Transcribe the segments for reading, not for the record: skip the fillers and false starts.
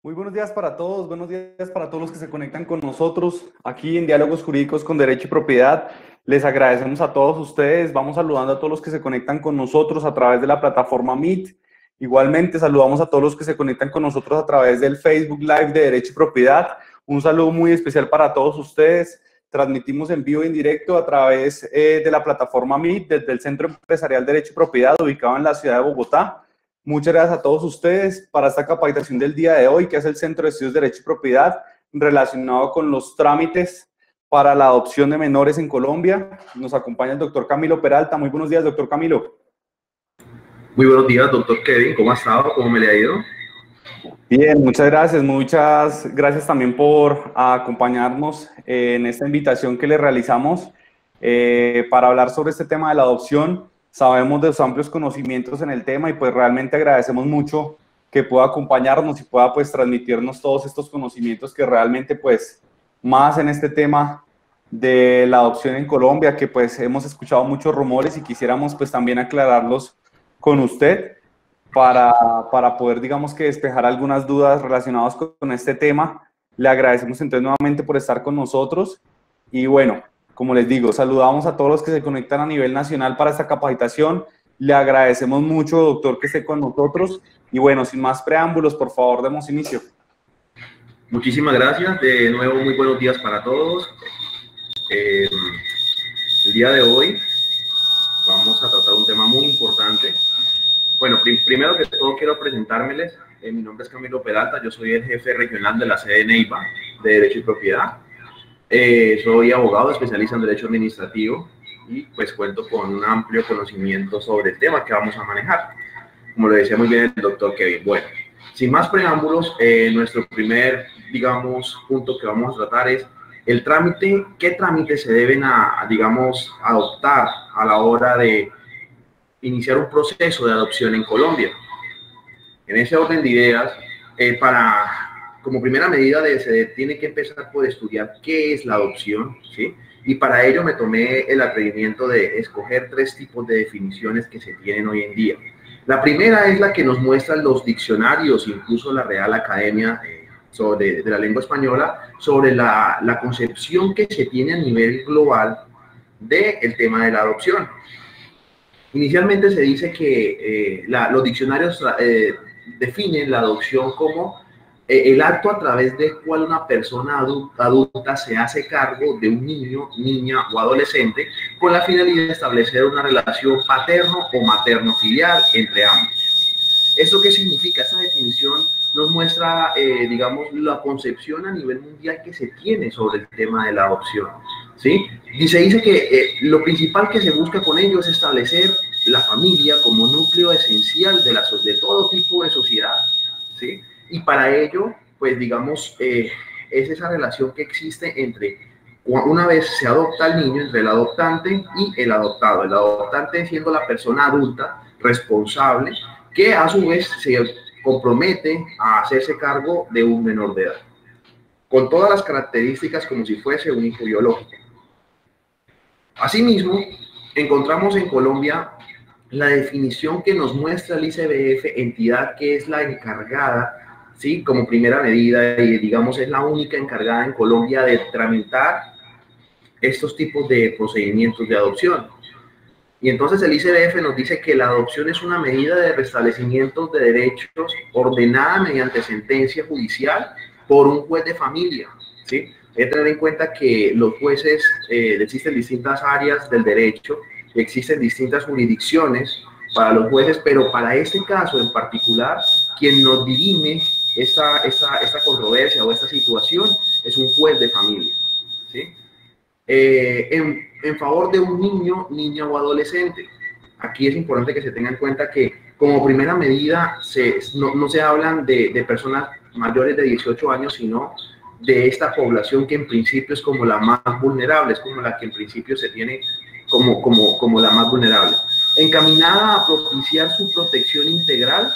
Muy buenos días para todos los que se conectan con nosotros aquí en Diálogos Jurídicos con Derecho y Propiedad. Les agradecemos a todos ustedes, vamos saludando a todos los que se conectan con nosotros a través de la plataforma Meet. Igualmente saludamos a todos los que se conectan con nosotros a través del Facebook Live de Derecho y Propiedad. Un saludo muy especial para todos ustedes. Transmitimos en vivo y en directo a través de la plataforma Meet desde el Centro Empresarial Derecho y Propiedad ubicado en la ciudad de Bogotá. Muchas gracias a todos ustedes para esta capacitación del día de hoy, que es el Centro de Estudios de Derecho y Propiedad, relacionado con los trámites para la adopción de menores en Colombia. Nos acompaña el doctor Camilo Peralta. Muy buenos días, doctor Camilo. Muy buenos días, doctor Kevin. ¿Cómo ha estado? ¿Cómo me le ha ido? Bien, muchas gracias. Muchas gracias también por acompañarnos en esta invitación que le realizamos para hablar sobre este tema de la adopción. Sabemos de sus amplios conocimientos en el tema y pues realmente agradecemos mucho que pueda acompañarnos y pueda pues transmitirnos todos estos conocimientos que realmente pues más en este tema de la adopción en Colombia, que pues hemos escuchado muchos rumores y quisiéramos pues también aclararlos con usted para poder digamos que despejar algunas dudas relacionadas con este tema. Le agradecemos entonces nuevamente por estar con nosotros y bueno, como les digo, saludamos a todos los que se conectan a nivel nacional para esta capacitación. Le agradecemos mucho, doctor, que esté con nosotros. Y bueno, sin más preámbulos, por favor, demos inicio. Muchísimas gracias. De nuevo, muy buenos días para todos. El día de hoy vamos a tratar un tema muy importante. Bueno, primero que todo quiero presentármeles. Mi nombre es Camilo Peralta, yo soy el jefe regional de la sede de Neiva de Derecho y Propiedad. Soy abogado especialista en Derecho Administrativo y pues cuento con un amplio conocimiento sobre el tema que vamos a manejar, como lo decía muy bien el doctor Kevin. Bueno, sin más preámbulos, nuestro primer, digamos, punto que vamos a tratar es el trámite, qué trámites se deben digamos, adoptar a la hora de iniciar un proceso de adopción en Colombia. En ese orden de ideas, como primera medida se tiene que empezar por estudiar qué es la adopción, ¿sí? Y para ello me tomé el atrevimiento de escoger 3 tipos de definiciones que se tienen hoy en día. La primera es la que nos muestran los diccionarios, incluso la Real Academia de la Lengua Española, sobre la concepción que se tiene a nivel global del tema de la adopción. Inicialmente se dice que los diccionarios definen la adopción como el acto a través del cual una persona adulta se hace cargo de un niño, niña o adolescente con la finalidad de establecer una relación paterno o materno-filial entre ambos. ¿Esto qué significa? Esta definición nos muestra, digamos, la concepción a nivel mundial que se tiene sobre el tema de la adopción, ¿sí? Y se dice que lo principal que se busca con ello es establecer la familia como núcleo esencial de todo tipo de sociedad, ¿sí? Y para ello, pues digamos, es esa relación que existe entre, una vez se adopta al niño, entre el adoptante y el adoptado. El adoptante siendo la persona adulta, responsable, que a su vez se compromete a hacerse cargo de un menor de edad, con todas las características como si fuese un hijo biológico. Asimismo, encontramos en Colombia la definición que nos muestra el ICBF, entidad que es la encargada, ¿sí? Como primera medida, y digamos es la única encargada en Colombia de tramitar estos tipos de procedimientos de adopción. Y entonces el ICBF nos dice que la adopción es una medida de restablecimiento de derechos ordenada mediante sentencia judicial por un juez de familia, ¿sí? Hay que tener en cuenta que los jueces, existen distintas áreas del derecho, existen distintas jurisdicciones para los jueces, pero para este caso en particular, quien nos dirime esta controversia o esta situación es un juez de familia, ¿sí? En favor de un niño, niña o adolescente. Aquí es importante que se tenga en cuenta que como primera medida no se hablan de personas mayores de 18 años, sino de esta población que en principio es como la más vulnerable, es como la que en principio se tiene como la más vulnerable, encaminada a propiciar su protección integral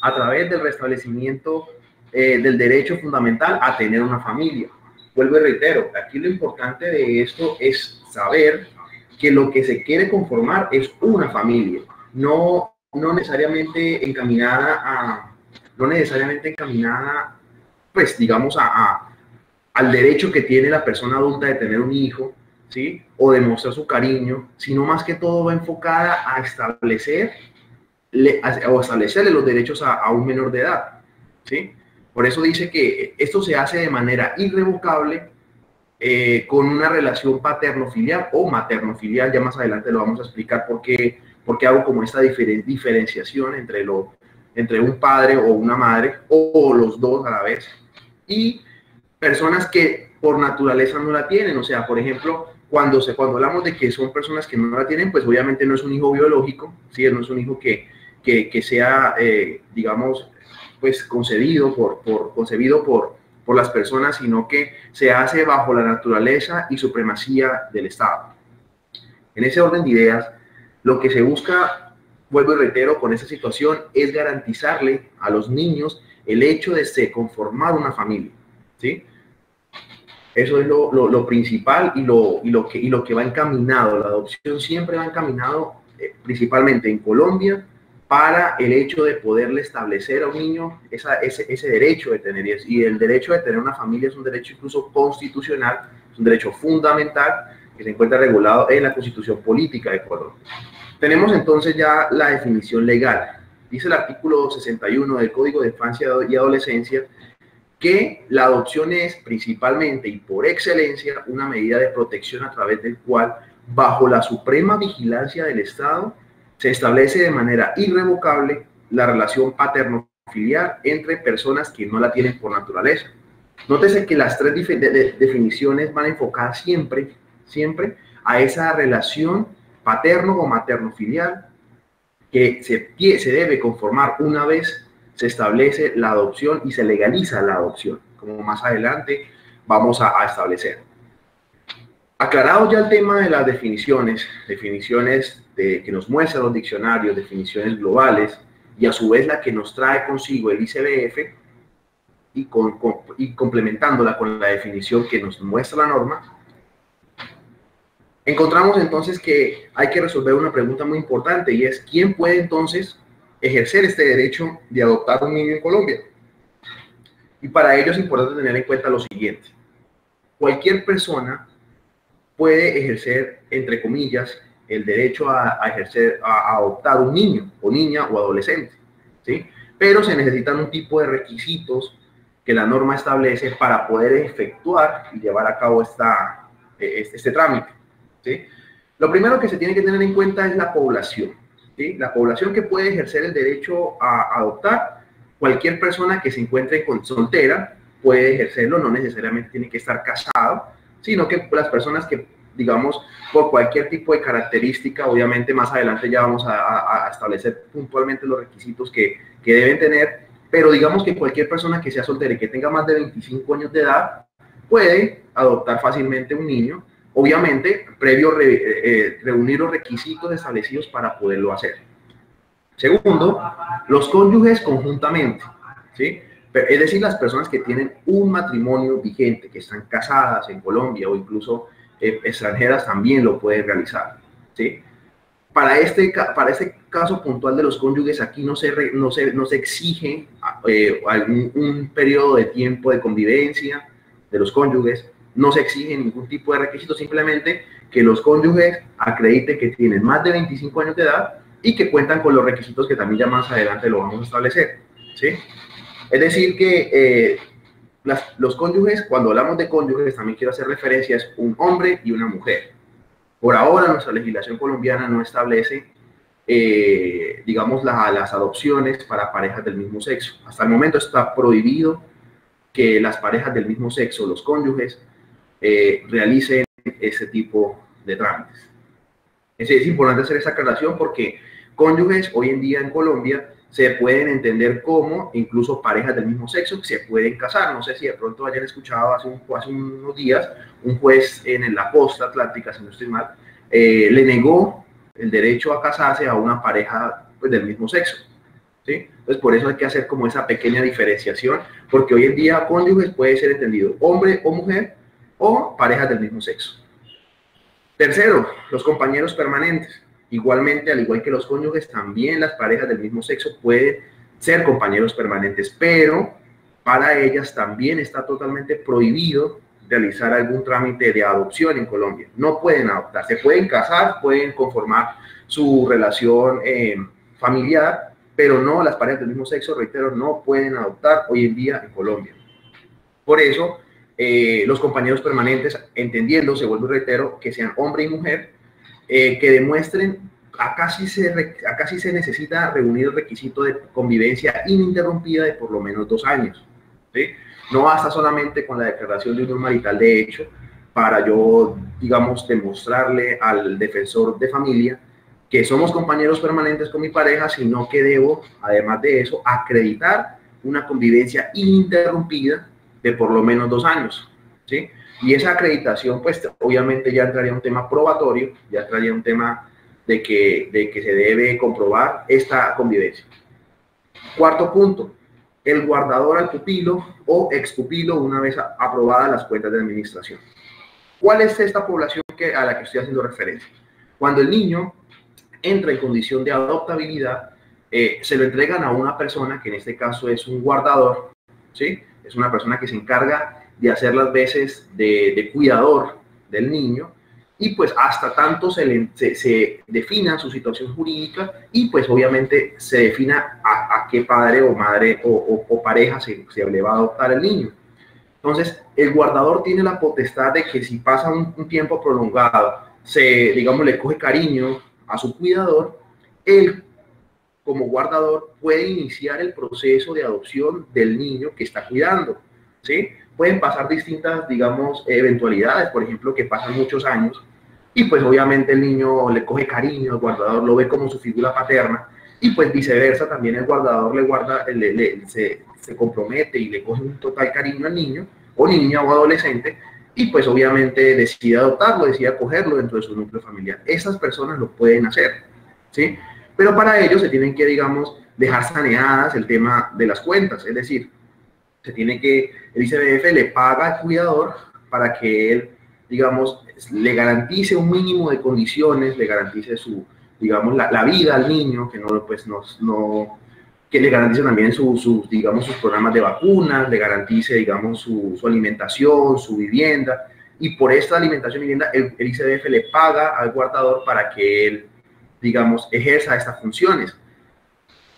a través del restablecimiento del derecho fundamental a tener una familia. Vuelvo y reitero, aquí lo importante de esto es saber que lo que se quiere conformar es una familia, no necesariamente encaminada a no necesariamente encaminada, pues, digamos, al derecho que tiene la persona adulta de tener un hijo, ¿sí? O de mostrar su cariño, sino más que todo va enfocada a establecerle los derechos a un menor de edad, ¿sí? Por eso dice que esto se hace de manera irrevocable con una relación paterno-filial o materno-filial. Ya más adelante lo vamos a explicar por qué hago como esta diferenciación entre un padre o una madre o los dos a la vez, y personas que por naturaleza no la tienen. O sea, por ejemplo, cuando hablamos de que son personas que no la tienen, pues obviamente no es un hijo biológico, ¿sí? No es un hijo que sea, digamos, pues concebido por las personas, sino que se hace bajo la naturaleza y supremacía del Estado. En ese orden de ideas, lo que se busca, vuelvo y reitero, con esta situación es garantizarle a los niños el hecho de conformar una familia, ¿sí? Eso es lo principal y lo que va encaminado. La adopción siempre va encaminado, principalmente en Colombia, para el hecho de poderle establecer a un niño ese derecho de tener. Y el derecho de tener una familia es un derecho incluso constitucional, es un derecho fundamental que se encuentra regulado en la Constitución Política de Colombia. Tenemos entonces ya la definición legal. Dice el artículo 61 del Código de Infancia y Adolescencia que la adopción es principalmente y por excelencia una medida de protección a través del cual, bajo la suprema vigilancia del Estado, se establece de manera irrevocable la relación paterno-filial entre personas que no la tienen por naturaleza. Nótese que las tres definiciones van enfocadas siempre a esa relación paterno o materno-filial que se debe conformar una vez se establece la adopción y se legaliza la adopción, como más adelante vamos a establecer. Aclarado ya el tema de las definiciones que nos muestran los diccionarios, definiciones globales, y a su vez la que nos trae consigo el ICBF, y complementándola con la definición que nos muestra la norma, encontramos entonces que hay que resolver una pregunta muy importante, y es: ¿quién puede entonces ejercer este derecho de adoptar un niño en Colombia? Y para ello es importante tener en cuenta lo siguiente: cualquier persona puede ejercer, entre comillas, el derecho a adoptar un niño o niña o adolescente, ¿sí? Pero se necesitan un tipo de requisitos que la norma establece para poder efectuar y llevar a cabo este trámite, ¿sí? Lo primero que se tiene que tener en cuenta es la población, ¿sí? La población que puede ejercer el derecho a adoptar. Cualquier persona que se encuentre soltera puede ejercerlo, no necesariamente tiene que estar casado, sino que las personas que, digamos, por cualquier tipo de característica, obviamente más adelante ya vamos a establecer puntualmente los requisitos que deben tener, pero digamos que cualquier persona que sea soltera y que tenga más de 25 años de edad puede adoptar fácilmente un niño, obviamente previo reunir los requisitos establecidos para poderlo hacer. Segundo, los cónyuges conjuntamente, ¿sí? Es decir, las personas que tienen un matrimonio vigente, que están casadas en Colombia o incluso extranjeras, también lo pueden realizar, ¿sí? Para este caso puntual de los cónyuges, aquí no se exige un periodo de tiempo de convivencia de los cónyuges, no se exige ningún tipo de requisito, simplemente que los cónyuges acrediten que tienen más de 25 años de edad y que cuentan con los requisitos que también ya más adelante lo vamos a establecer, ¿sí? Es decir que los cónyuges, cuando hablamos de cónyuges, también quiero hacer referencia, es un hombre y una mujer. Por ahora nuestra legislación colombiana no establece, digamos, las adopciones para parejas del mismo sexo. Hasta el momento está prohibido que las parejas del mismo sexo, los cónyuges, realicen ese tipo de trámites. Es importante hacer esa aclaración porque cónyuges hoy en día en Colombia se pueden entender como incluso parejas del mismo sexo que se pueden casar. No sé si de pronto hayan escuchado hace unos días un juez en la costa atlántica, si no estoy mal, le negó el derecho a casarse a una pareja, pues, del mismo sexo, ¿sí? Entonces por eso hay que hacer como esa pequeña diferenciación, porque hoy en día cónyuges puede ser entendido hombre o mujer o parejas del mismo sexo. Tercero, los compañeros permanentes. Igualmente, al igual que los cónyuges, también las parejas del mismo sexo pueden ser compañeros permanentes, pero para ellas también está totalmente prohibido realizar algún trámite de adopción en Colombia. No pueden adoptar, se pueden casar, pueden conformar su relación familiar, pero no, las parejas del mismo sexo, reitero, no pueden adoptar hoy en día en Colombia. Por eso, los compañeros permanentes, entendiendo, se vuelvo y reitero, que sean hombre y mujer, que demuestren, acá sí se necesita reunir el requisito de convivencia ininterrumpida de por lo menos 2 años, ¿sí? No basta solamente con la declaración de unión marital de hecho para yo, digamos, demostrarle al defensor de familia que somos compañeros permanentes con mi pareja, sino que debo, además de eso, acreditar una convivencia ininterrumpida de por lo menos 2 años, ¿sí? Y esa acreditación, pues, obviamente ya entraría un tema probatorio, ya entraría un tema de que se debe comprobar esta convivencia. Cuarto punto, el guardador al pupilo o expupilo una vez aprobadas las cuentas de administración. ¿Cuál es esta población a la que estoy haciendo referencia? Cuando el niño entra en condición de adoptabilidad, se lo entregan a una persona que en este caso es un guardador, ¿sí? Es una persona que se encarga de hacer las veces de cuidador del niño y pues hasta tanto se defina su situación jurídica y pues obviamente se defina a qué padre o madre o pareja se le va a adoptar el niño. Entonces, el guardador tiene la potestad de que si pasa un tiempo prolongado, digamos, le coge cariño a su cuidador, él, como guardador, puede iniciar el proceso de adopción del niño que está cuidando, ¿sí? Pueden pasar distintas, digamos, eventualidades, por ejemplo, que pasan muchos años, y pues obviamente el niño le coge cariño, el guardador lo ve como su figura paterna, y pues viceversa, también el guardador se compromete y le coge un total cariño al niño, o niña o adolescente, y pues obviamente decide adoptarlo, decide acogerlo dentro de su núcleo familiar. Estas personas lo pueden hacer, ¿sí? Pero para ello se tienen que, digamos, dejar saneadas el tema de las cuentas, es decir, el ICBF le paga al cuidador para que él, digamos, le garantice un mínimo de condiciones, le garantice digamos, la vida al niño, que que le garantice también digamos, sus programas de vacunas, le garantice, digamos, su alimentación, su vivienda, y por esta alimentación y vivienda el ICBF le paga al guardador para que él, digamos, ejerza estas funciones.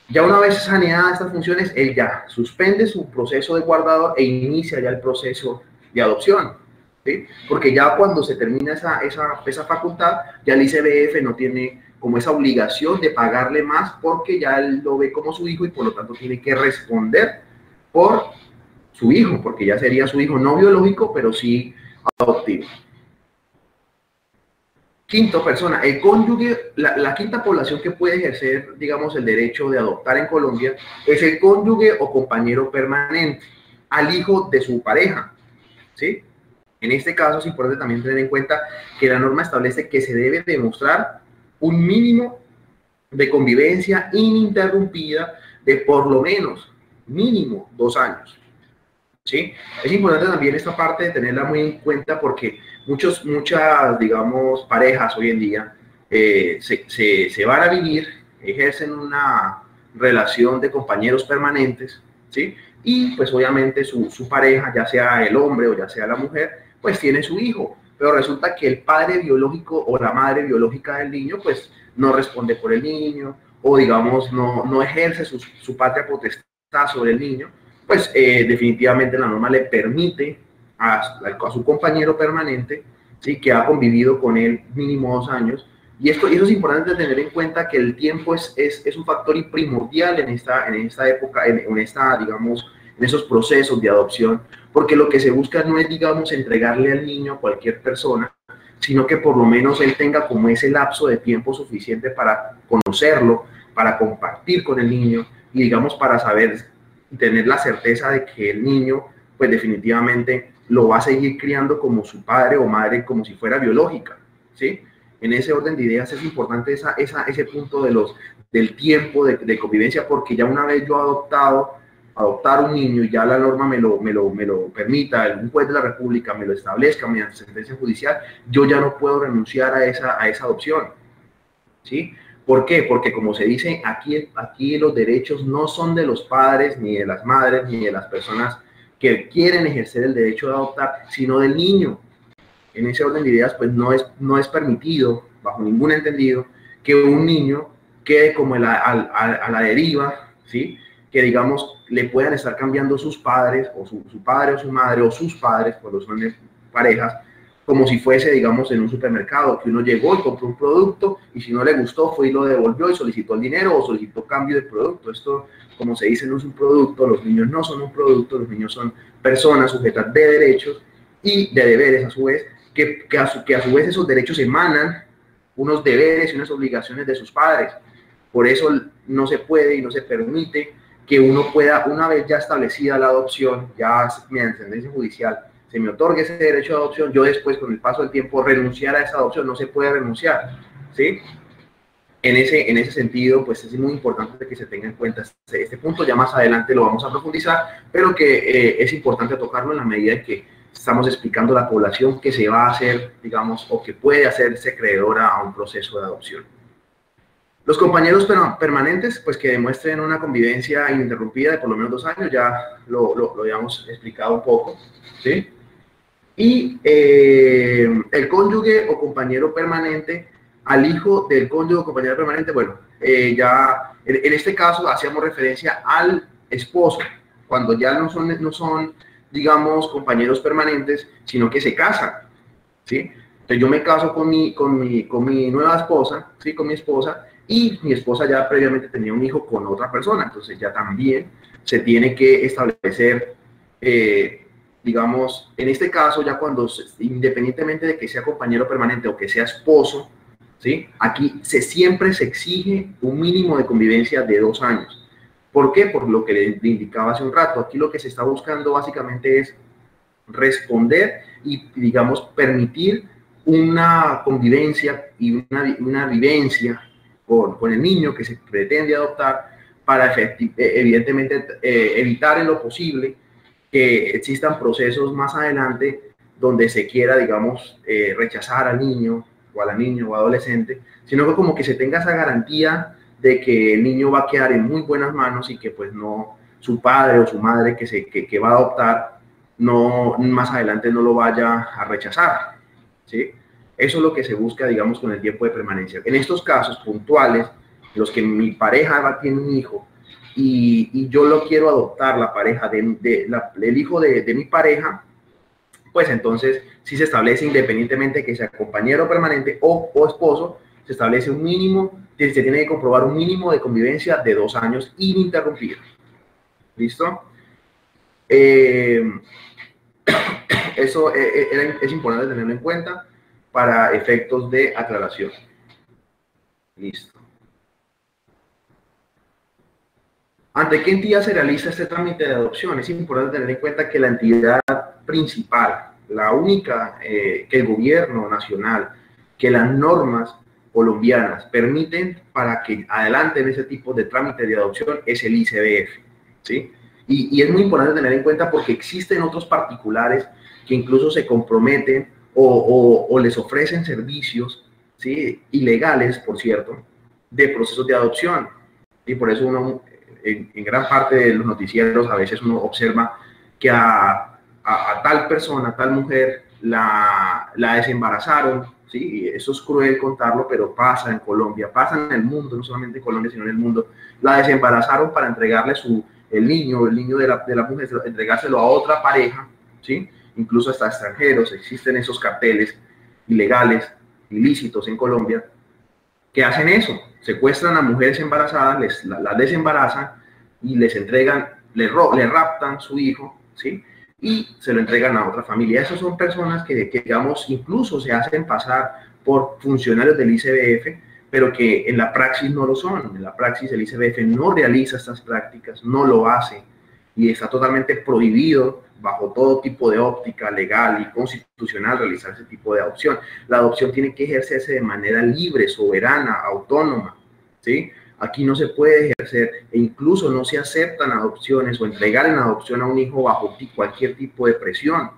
Ya una vez saneadas estas funciones, él ya suspende su proceso de guardador e inicia ya el proceso de adopción, ¿sí? Porque ya cuando se termina esa facultad, ya el ICBF no tiene como esa obligación de pagarle más porque ya él lo ve como su hijo y por lo tanto tiene que responder por su hijo, porque ya sería su hijo no biológico, pero sí adoptivo. Quinto, persona, el cónyuge, la quinta población que puede ejercer, digamos, el derecho de adoptar en Colombia es el cónyuge o compañero permanente al hijo de su pareja, ¿sí? En este caso es importante también tener en cuenta que la norma establece que se debe demostrar un mínimo de convivencia ininterrumpida de por lo menos, mínimo, 2 años, ¿sí? Es importante también esta parte de tenerla muy en cuenta porque muchas, digamos, parejas hoy en día se van a vivir, ejercen una relación de compañeros permanentes, ¿sí? Y pues obviamente su pareja, ya sea el hombre o ya sea la mujer, pues tiene su hijo, pero resulta que el padre biológico o la madre biológica del niño, pues no responde por el niño o digamos no ejerce su patria potestad sobre el niño, pues definitivamente la norma le permite a su compañero permanente, ¿sí? Que ha convivido con él mínimo 2 años, y eso es importante tener en cuenta que el tiempo es un factor primordial en esta época, digamos, en esos procesos de adopción, porque lo que se busca no es, digamos, entregarle al niño a cualquier persona, sino que por lo menos él tenga como ese lapso de tiempo suficiente para conocerlo, para compartir con el niño y, digamos, para saber y tener la certeza de que el niño, pues definitivamente lo va a seguir criando como su padre o madre, como si fuera biológica, ¿sí? En ese orden de ideas es importante ese punto del tiempo de convivencia, porque ya una vez yo adoptar un niño y ya la norma me lo permita, un juez de la República me lo establezca mediante sentencia judicial, yo ya no puedo renunciar a esa adopción, ¿sí? ¿Por qué? Porque como se dice, aquí los derechos no son de los padres, ni de las madres, ni de las personas que quieren ejercer el derecho de adoptar, sino del niño. En ese orden de ideas, pues no es permitido, bajo ningún entendido, que un niño quede como a la deriva, ¿sí? Que digamos, le puedan estar cambiando sus padres, o su padre o su madre, o sus padres, cuando son de parejas, como si fuese, digamos, en un supermercado, que uno llegó y compró un producto, y si no le gustó, fue y lo devolvió y solicitó el dinero, o solicitó cambio de producto. Esto, como se dice, no es un producto, los niños no son un producto, los niños son personas sujetas de derechos y de deberes a su vez, que a su vez esos derechos emanan unos deberes y unas obligaciones de sus padres. Por eso no se puede y no se permite que uno pueda, una vez ya establecida la adopción, ya mediante sentencia judicial, se me otorgue ese derecho de adopción, yo después, con el paso del tiempo, renunciar a esa adopción. No se puede renunciar, ¿sí? En ese sentido, pues es muy importante que se tenga en cuenta este punto. Ya más adelante lo vamos a profundizar, pero que es importante tocarlo en la medida en que estamos explicando a la población que se va a hacer, digamos, o que puede hacerse acreedora a un proceso de adopción. Los compañeros permanentes, pues que demuestren una convivencia ininterrumpida de por lo menos 2 años, ya lo habíamos explicado un poco, ¿sí? Y el cónyuge o compañero permanente, al hijo del cónyuge o compañero permanente, bueno, ya en este caso hacíamos referencia al esposo, cuando ya no son, digamos, compañeros permanentes, sino que se casan, ¿sí? Entonces yo me caso con mi nueva esposa, ¿sí? Con mi esposa, y mi esposa ya previamente tenía un hijo con otra persona, entonces ya también se tiene que establecer, digamos, en este caso ya cuando, independientemente de que sea compañero permanente o que sea esposo, ¿sí? Aquí siempre se exige un mínimo de convivencia de 2 años. ¿Por qué? Por lo que le indicaba hace un rato. Aquí lo que se está buscando básicamente es responder y, digamos, permitir una convivencia y una vivencia con el niño que se pretende adoptar para evidentemente evitar en lo posible que existan procesos más adelante donde se quiera, digamos, rechazar al niño o a la niña o adolescente, sino que como que se tenga esa garantía de que el niño va a quedar en muy buenas manos y que pues no, su padre o su madre que va a adoptar, no, más adelante no lo vaya a rechazar, ¿sí? Eso es lo que se busca, digamos, con el tiempo de permanencia. En estos casos puntuales, los que mi pareja tiene un hijo y yo lo quiero adoptar, la pareja el hijo de mi pareja, pues entonces si se establece, independientemente que sea compañero permanente o esposo, se establece un mínimo, se tiene que comprobar un mínimo de convivencia de 2 años ininterrumpidos. ¿Listo? Eso es importante tenerlo en cuenta para efectos de aclaración. Listo. ¿Ante qué entidad se realiza este trámite de adopción? Es importante tener en cuenta que la entidad principal, la única que el gobierno nacional, que las normas colombianas permiten para que adelanten ese tipo de trámite de adopción es el ICBF, ¿sí? Y es muy importante tener en cuenta porque existen otros particulares que incluso se comprometen o les ofrecen servicios, ¿sí? Ilegales, por cierto, de procesos de adopción. Y por eso uno, en gran parte de los noticieros, a veces uno observa que a tal persona, a tal mujer, la desembarazaron, ¿sí? Y eso es cruel contarlo, pero pasa en Colombia, pasa en el mundo, no solamente en Colombia, sino en el mundo. La desembarazaron para entregarle el niño de la mujer, entregárselo a otra pareja, ¿sí? Incluso hasta extranjeros, existen esos carteles ilegales, ilícitos en Colombia, que hacen eso, secuestran a mujeres embarazadas, las desembarazan y les entregan, le raptan su hijo, ¿sí? Y se lo entregan a otra familia. Esas son personas que digamos, incluso se hacen pasar por funcionarios del ICBF, pero que en la praxis no lo son. En la praxis el ICBF no realiza estas prácticas, no lo hace, y está totalmente prohibido bajo todo tipo de óptica legal y constitucional realizar ese tipo de adopción. La adopción tiene que ejercerse de manera libre, soberana, autónoma, ¿sí? Aquí no se puede ejercer e incluso no se aceptan adopciones o entregar en adopción a un hijo bajo cualquier tipo de presión,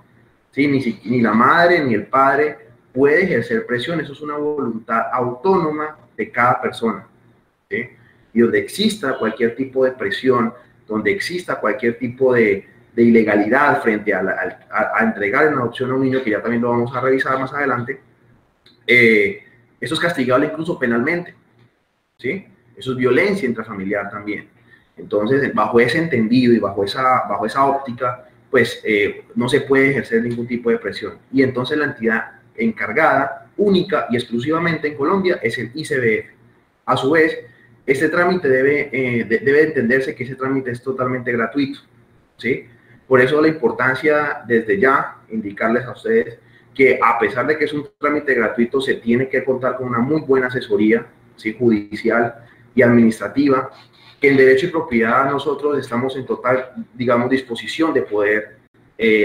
¿sí? Ni la madre ni el padre puede ejercer presión, eso es una voluntad autónoma de cada persona, ¿sí? Y donde exista cualquier tipo de presión, donde exista cualquier tipo de ilegalidad frente a entregar en adopción a un niño, que ya también lo vamos a revisar más adelante, eso es castigable incluso penalmente, ¿sí? Eso es violencia intrafamiliar también. Entonces, bajo ese entendido y bajo esa óptica, pues no se puede ejercer ningún tipo de presión. Y entonces la entidad encargada, única y exclusivamente en Colombia, es el ICBF. A su vez, este trámite debe entenderse que ese trámite es totalmente gratuito, ¿sí? Por eso la importancia desde ya indicarles a ustedes que a pesar de que es un trámite gratuito, se tiene que contar con una muy buena asesoría, ¿sí?, judicial y administrativa, que en Derecho y Propiedad nosotros estamos en total, digamos, disposición de poder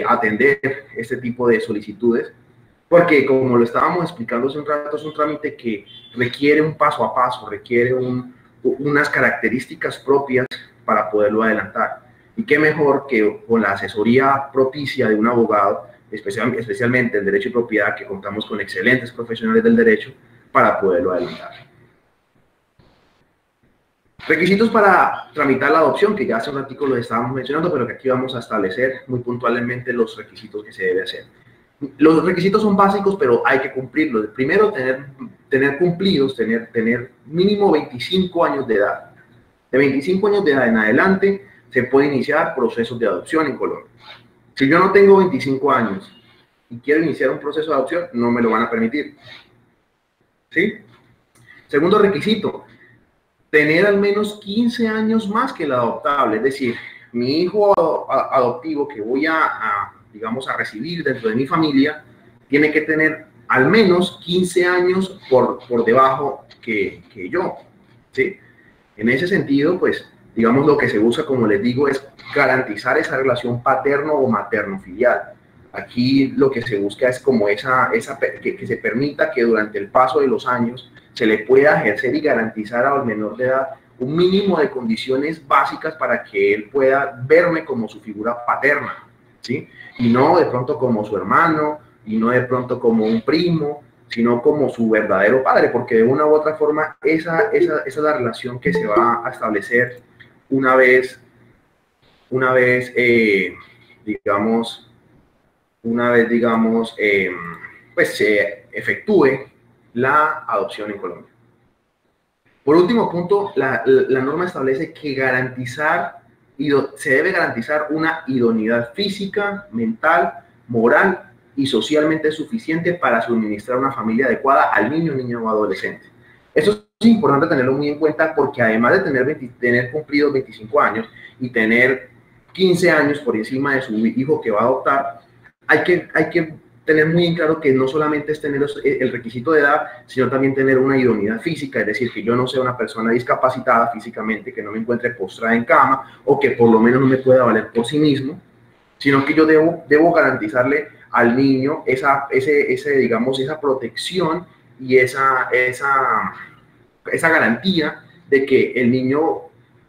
atender este tipo de solicitudes, porque como lo estábamos explicando hace un rato, es un trámite que requiere un paso a paso, requiere unas características propias para poderlo adelantar. Y qué mejor que con la asesoría propicia de un abogado, especialmente en Derecho y Propiedad, que contamos con excelentes profesionales del derecho para poderlo adelantar. Requisitos para tramitar la adopción, que ya hace un ratito lo estábamos mencionando, pero que aquí vamos a establecer muy puntualmente los requisitos que se debe hacer. Los requisitos son básicos, pero hay que cumplirlos. Primero, tener cumplidos, tener mínimo 25 años de edad. De 25 años de edad en adelante se puede iniciar procesos de adopción en Colombia. Si yo no tengo 25 años y quiero iniciar un proceso de adopción, no me lo van a permitir, ¿sí? Segundo requisito, tener al menos 15 años más que el adoptable. Es decir, mi hijo adoptivo que voy digamos, a recibir dentro de mi familia, tiene que tener al menos 15 años por debajo que yo, ¿sí? En ese sentido, pues, digamos, lo que se busca, como les digo, es garantizar esa relación paterno o materno-filial. Aquí lo que se busca es como que se permita que durante el paso de los años se le pueda ejercer y garantizar al menor de edad un mínimo de condiciones básicas para que él pueda verme como su figura paterna, ¿sí? Y no de pronto como su hermano, y no de pronto como un primo, sino como su verdadero padre, porque de una u otra forma esa es la relación que se va a establecer una vez pues se efectúe la adopción en Colombia. Por último punto, la norma establece que se debe garantizar una idoneidad física, mental, moral y socialmente suficiente para suministrar una familia adecuada al niño, niña o adolescente. Eso es importante tenerlo muy en cuenta, porque además de tener cumplidos 25 años y tener 15 años por encima de su hijo que va a adoptar, hay que tener muy en claro que no solamente es tener el requisito de edad, sino también tener una idoneidad física, es decir, que yo no sea una persona discapacitada físicamente, que no me encuentre postrada en cama o que por lo menos no me pueda valer por sí mismo, sino que yo debo garantizarle al niño esa protección y esa garantía de que el niño,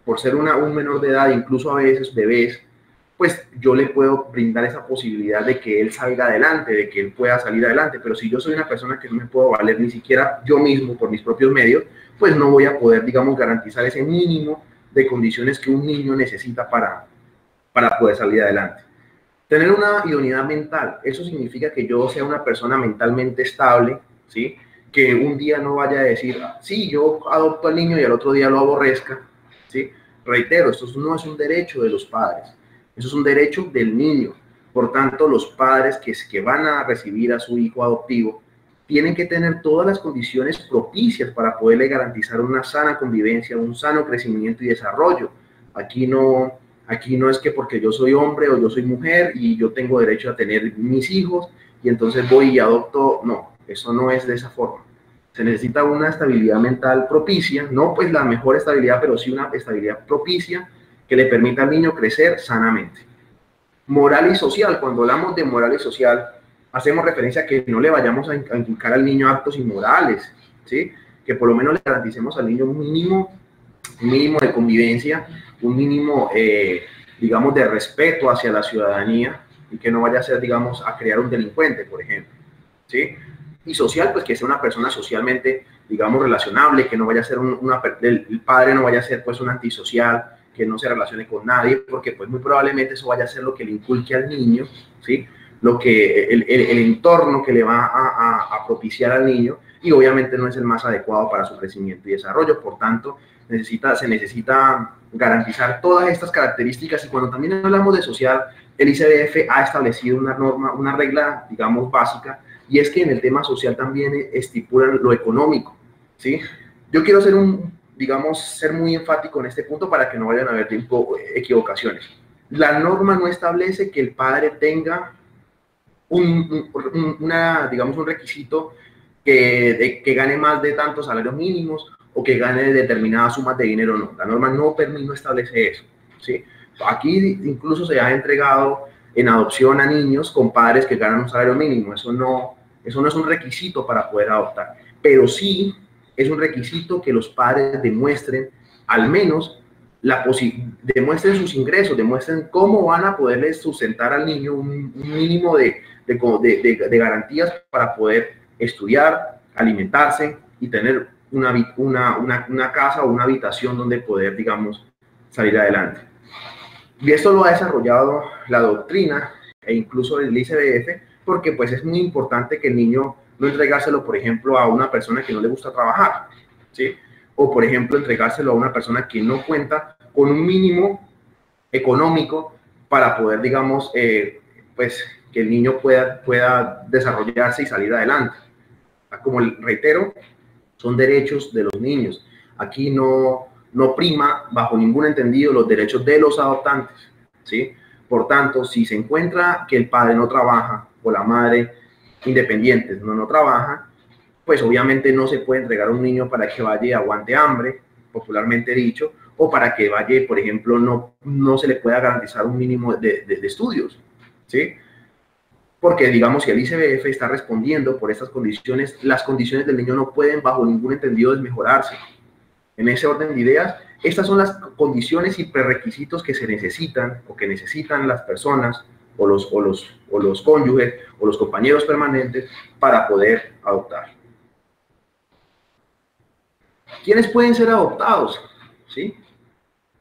por ser un menor de edad, incluso a veces bebés, pues yo le puedo brindar esa posibilidad de que él salga adelante, de que él pueda salir adelante. Pero si yo soy una persona que no me puedo valer ni siquiera yo mismo por mis propios medios, pues no voy a poder, digamos, garantizar ese mínimo de condiciones que un niño necesita para poder salir adelante. Tener una idoneidad mental, eso significa que yo sea una persona mentalmente estable, ¿sí? Que un día no vaya a decir, sí, yo adopto al niño y al otro día lo aborrezca, ¿sí? Reitero, esto no es un derecho de los padres, eso es un derecho del niño. Por tanto, los padres que van a recibir a su hijo adoptivo tienen que tener todas las condiciones propicias para poderle garantizar una sana convivencia, un sano crecimiento y desarrollo. Aquí no es que porque yo soy hombre o yo soy mujer y yo tengo derecho a tener mis hijos y entonces voy y adopto. No, eso no es de esa forma. Se necesita una estabilidad mental propicia, no pues la mejor estabilidad, pero sí una estabilidad propicia que le permita al niño crecer sanamente. Moral y social, cuando hablamos de moral y social, hacemos referencia a que no le vayamos a inculcar al niño actos inmorales, ¿sí? Que por lo menos le garanticemos al niño un mínimo de convivencia, un mínimo, digamos, de respeto hacia la ciudadanía, y que no vaya a ser, digamos, a crear un delincuente, por ejemplo, ¿sí? Y social, pues que sea una persona socialmente, digamos, relacionable, que no vaya a ser el padre no vaya a ser pues un antisocial, que no se relacione con nadie, porque pues muy probablemente eso vaya a ser lo que le inculque al niño, ¿sí? Lo que, el entorno que le va a propiciar al niño, y obviamente no es el más adecuado para su crecimiento y desarrollo. Por tanto, se necesita garantizar todas estas características. Y cuando también hablamos de social, el ICBF ha establecido una norma, una regla, digamos, básica, y es que en el tema social también estipulan lo económico, ¿sí? Yo quiero ser muy enfático en este punto para que no vayan a haber equivocaciones. La norma no establece que el padre tenga un requisito que gane más de tantos salarios mínimos o que gane determinadas sumas de dinero. No, la norma no establece eso, ¿sí? Aquí incluso se ha entregado en adopción a niños con padres que ganan un salario mínimo. Eso no es un requisito para poder adoptar, pero sí es un requisito que los padres demuestren, al menos demuestren sus ingresos, demuestren cómo van a poderle sustentar al niño un mínimo de garantías para poder estudiar, alimentarse y tener una casa o una habitación donde poder, digamos, salir adelante. Y esto lo ha desarrollado la doctrina e incluso el ICBF, porque pues es muy importante que el niño no entregárselo, por ejemplo, a una persona que no le gusta trabajar, ¿sí? O, por ejemplo, entregárselo a una persona que no cuenta con un mínimo económico para poder, digamos, pues que el niño pueda desarrollarse y salir adelante. Como reitero, son derechos de los niños. Aquí no prima bajo ningún entendido los derechos de los adoptantes, ¿sí? Por tanto, si se encuentra que el padre no trabaja o la madre independientes no trabaja, pues obviamente no se puede entregar a un niño para que vaya y aguante hambre, popularmente dicho, o para que vaya, por ejemplo, no se le pueda garantizar un mínimo de estudios, ¿sí? Porque, digamos, si el ICBF está respondiendo por estas condiciones, las condiciones del niño no pueden, bajo ningún entendido, desmejorarse. En ese orden de ideas, estas son las condiciones y prerequisitos que se necesitan o que necesitan las personas o los cónyuges o los compañeros permanentes para poder adoptar. ¿Quiénes pueden ser adoptados? ¿Sí?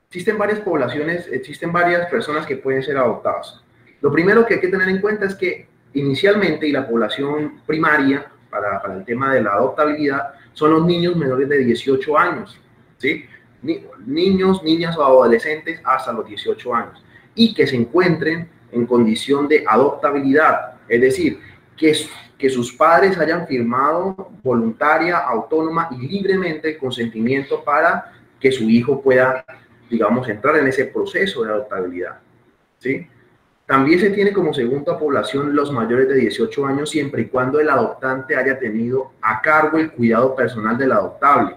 Existen varias poblaciones, existen varias personas que pueden ser adoptadas. Lo primero que hay que tener en cuenta es que inicialmente, y la población primaria para el tema de la adoptabilidad, son los niños menores de 18 años, ¿sí? Niños, niñas o adolescentes hasta los 18 años, y que se encuentren en condición de adoptabilidad, es decir, que sus padres hayan firmado voluntaria, autónoma y libremente el consentimiento para que su hijo pueda, digamos, entrar en ese proceso de adoptabilidad, ¿sí? También se tiene como segunda población los mayores de 18 años, siempre y cuando el adoptante haya tenido a cargo el cuidado personal del adoptable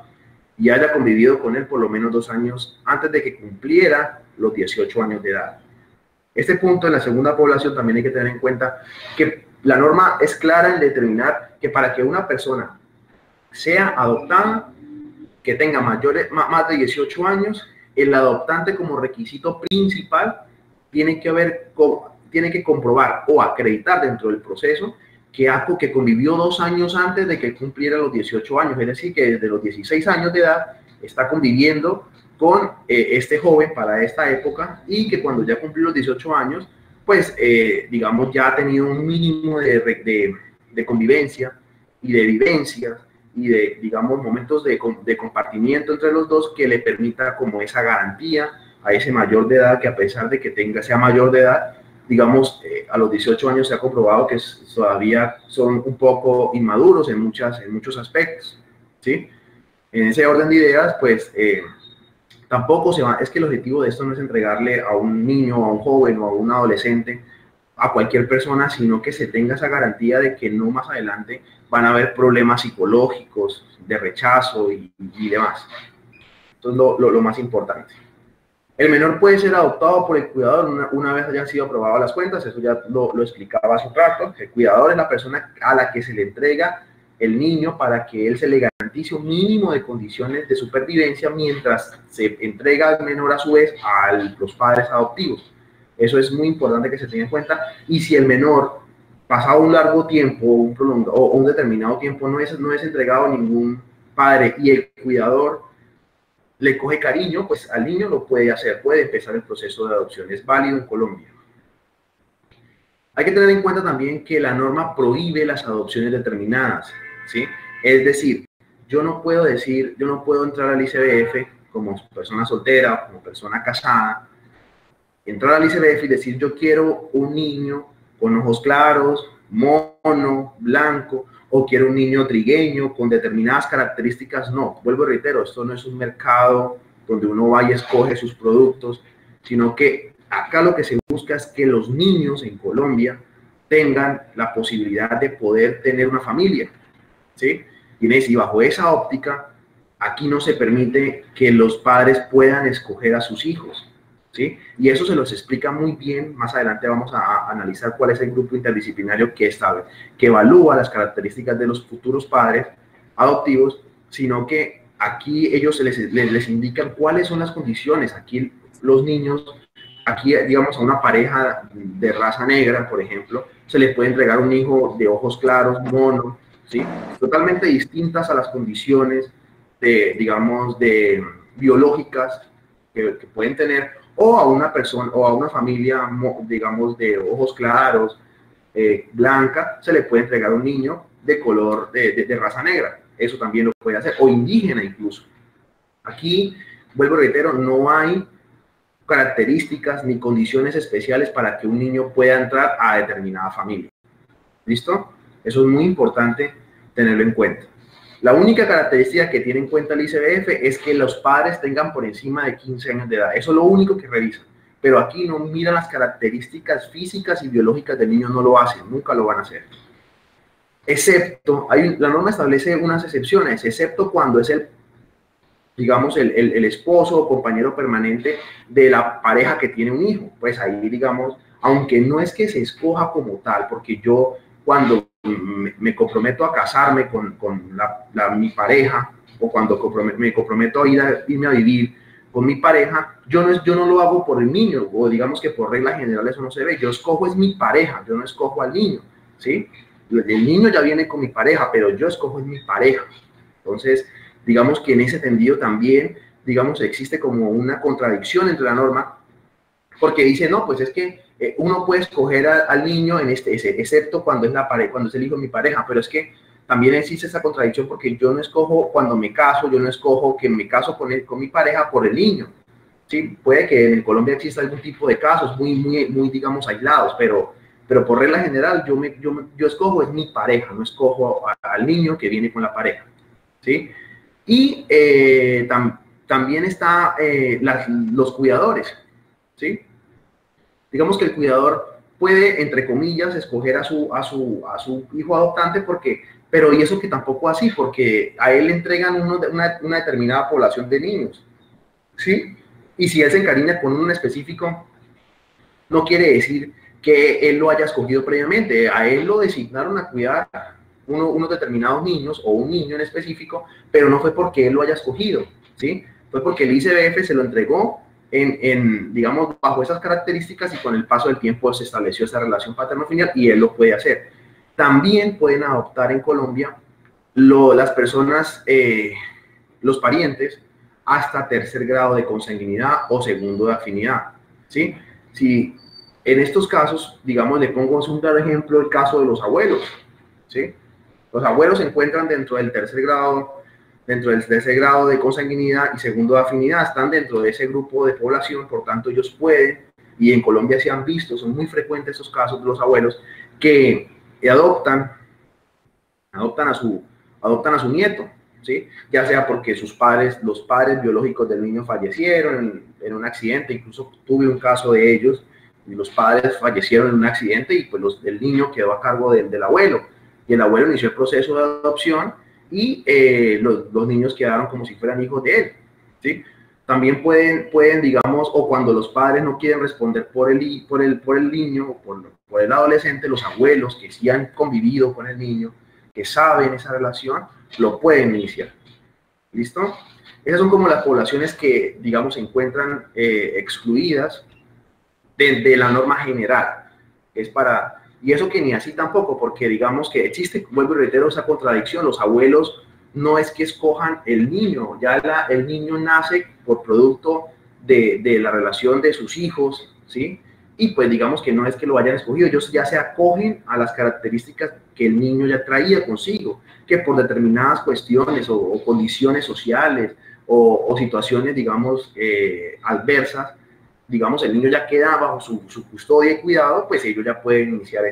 y haya convivido con él por lo menos 2 años antes de que cumpliera los 18 años de edad. Este punto en la segunda población también hay que tener en cuenta que la norma es clara en determinar que para que una persona sea adoptada, que tenga más de 18 años, el adoptante como requisito principal tiene que comprobar o acreditar dentro del proceso que convivió 2 años antes de que cumpliera los 18 años, es decir, que desde los 16 años de edad está conviviendo con este joven para esta época, y que cuando ya cumplió los 18 años, pues, digamos, ya ha tenido un mínimo de convivencia y de vivencias y de, digamos, momentos de compartimiento entre los dos que le permita como esa garantía a ese mayor de edad, que a pesar de que sea mayor de edad, digamos, a los 18 años se ha comprobado que todavía son un poco inmaduros en muchos aspectos, ¿sí? En ese orden de ideas, pues, tampoco es que el objetivo de esto no es entregarle a un niño, a un joven o a un adolescente, a cualquier persona, sino que se tenga esa garantía de que no más adelante van a haber problemas psicológicos, de rechazo y demás. Entonces, lo más importante. El menor puede ser adoptado por el cuidador una vez hayan sido aprobadas las cuentas, eso ya lo explicaba hace un rato. El cuidador es la persona a la que se le entrega el niño para que él se le garantice un mínimo de condiciones de supervivencia mientras se entrega al menor a su vez a los padres adoptivos. Eso es muy importante que se tenga en cuenta. Y si el menor, pasado un largo tiempo o un determinado tiempo, no es entregado ningún padre y el cuidador le coge cariño, pues al niño lo puede hacer, puede empezar el proceso de adopción, es válido en Colombia. Hay que tener en cuenta también que la norma prohíbe las adopciones determinadas, ¿sí? Es decir, yo no puedo entrar al ICBF como persona soltera, como persona casada, entrar al ICBF y decir yo quiero un niño con ojos claros, mono, blanco, o quiero un niño trigueño con determinadas características. No, vuelvo y reitero, esto no es un mercado donde uno vaya y escoge sus productos, sino que acá lo que se busca es que los niños en Colombia tengan la posibilidad de poder tener una familia, ¿sí? Y bajo esa óptica, aquí no se permite que los padres puedan escoger a sus hijos, ¿sí? Y eso se los explica muy bien. Más adelante vamos a analizar cuál es el grupo interdisciplinario que evalúa las características de los futuros padres adoptivos, sino que aquí ellos les indican cuáles son las condiciones. Aquí los niños, aquí digamos a una pareja de raza negra, por ejemplo, se les puede entregar un hijo de ojos claros, mono, ¿sí? Totalmente distintas a las condiciones digamos, biológicas que pueden tener, o a una persona, o a una familia, digamos, de ojos claros, blanca, se le puede entregar un niño de color, de raza negra. Eso también lo puede hacer, o indígena incluso. Aquí, vuelvo y reitero, no hay características ni condiciones especiales para que un niño pueda entrar a determinada familia. ¿Listo? Eso es muy importante tenerlo en cuenta. La única característica que tiene en cuenta el ICBF es que los padres tengan por encima de 15 años de edad. Eso es lo único que revisan. Pero aquí no miran las características físicas y biológicas del niño, no lo hacen, nunca lo van a hacer. Excepto, la norma establece unas excepciones, excepto cuando es digamos, el esposo o compañero permanente de la pareja que tiene un hijo. Pues ahí, digamos, aunque no es que se escoja como tal, porque yo cuando me comprometo a casarme con mi pareja, o cuando me comprometo a irme a vivir con mi pareja, yo no lo hago por el niño, o digamos que por regla general eso no se ve. Yo escojo es mi pareja, yo no escojo al niño, ¿sí? El niño ya viene con mi pareja, pero yo escojo es mi pareja. Entonces, digamos que en ese sentido también, digamos, existe como una contradicción entre la norma, porque dice, no, pues es que uno puede escoger al niño excepto cuando es cuando es el hijo de mi pareja, pero es que también existe esa contradicción porque yo no escojo cuando me caso, yo no escojo que me caso con mi pareja por el niño, ¿sí? Puede que en Colombia exista algún tipo de casos muy digamos, aislados, pero por regla general yo escojo es mi pareja, no escojo al niño que viene con la pareja, ¿sí? Y también está los cuidadores, ¿sí? Digamos que el cuidador puede, entre comillas, escoger a su hijo adoptante pero y eso que tampoco así, porque a él le entregan una determinada población de niños, ¿sí? Y si él se encariña con uno en específico, no quiere decir que él lo haya escogido previamente. A él lo designaron a cuidar unos determinados niños o un niño en específico, pero no fue porque él lo haya escogido, ¿sí? Fue porque el ICBF se lo entregó digamos, bajo esas características, y con el paso del tiempo se estableció esa relación paterno-filial y él lo puede hacer. También pueden adoptar en Colombia las personas, los parientes, hasta tercer grado de consanguinidad o segundo de afinidad, ¿sí? Si en estos casos, digamos, le pongo un claro ejemplo, el caso de los abuelos, ¿sí? Los abuelos se encuentran dentro del tercer grado de consanguinidad y segundo de afinidad, están dentro de ese grupo de población, por tanto ellos pueden, y en Colombia se han visto, son muy frecuentes esos casos de los abuelos, que adoptan a su nieto, ¿sí? Ya sea porque los padres biológicos del niño fallecieron en un accidente, incluso tuve un caso de ellos, y los padres fallecieron en un accidente y pues el niño quedó a cargo del abuelo, y el abuelo inició el proceso de adopción, y los niños quedaron como si fueran hijos de él, ¿sí? También pueden, digamos, o cuando los padres no quieren responder por el niño o por el adolescente, los abuelos que sí han convivido con el niño, que saben esa relación, lo pueden iniciar. ¿Listo? Esas son como las poblaciones que, digamos, se encuentran excluidas de la norma general. Y eso que ni así tampoco, porque digamos que existe, vuelvo y reitero, esa contradicción. Los abuelos no es que escojan el niño, ya el niño nace por producto de la relación de sus hijos, ¿sí? Y pues digamos que no es que lo hayan escogido, ellos ya se acogen a las características que el niño ya traía consigo, que por determinadas cuestiones o condiciones sociales o situaciones, digamos, adversas, digamos, el niño ya queda bajo su custodia y cuidado, pues ellos ya pueden iniciar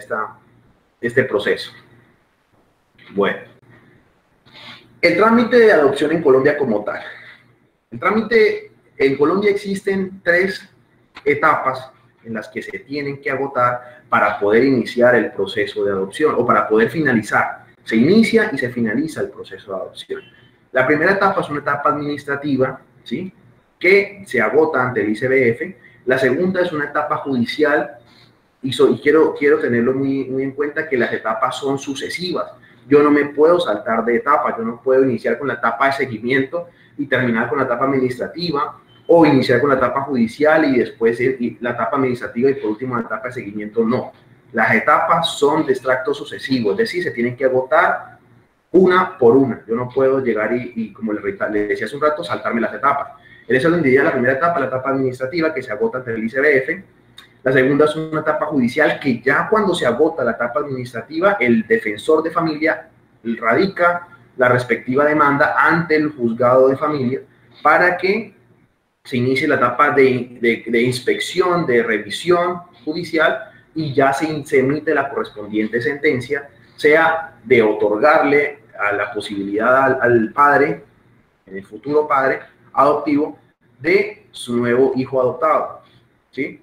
este proceso. Bueno, el trámite de adopción en Colombia como tal. El trámite en Colombia existen 3 etapas en las que se tienen que agotar para poder iniciar el proceso de adopción o para poder finalizar. Se inicia y se finaliza el proceso de adopción. La primera etapa es una etapa administrativa, ¿sí?, que se agota ante el ICBF. La segunda es una etapa judicial y quiero tenerlo muy en cuenta que las etapas son sucesivas. Yo no me puedo saltar de etapa, yo no puedo iniciar con la etapa de seguimiento y terminar con la etapa administrativa, o iniciar con la etapa judicial y después la etapa administrativa y por último la etapa de seguimiento. No, las etapas son de extracto sucesivo, es decir, se tienen que agotar una por una. Yo no puedo llegar y como le decía hace un rato, saltarme las etapas. En eso le diría la primera etapa, la etapa administrativa, que se agota ante el ICBF. La segunda es una etapa judicial que ya cuando se agota la etapa administrativa, el defensor de familia radica la respectiva demanda ante el juzgado de familia para que se inicie la etapa de inspección, de revisión judicial y ya se emite la correspondiente sentencia, sea de otorgarle a la posibilidad al padre, el futuro padre adoptivo, de su nuevo hijo adoptado, ¿sí?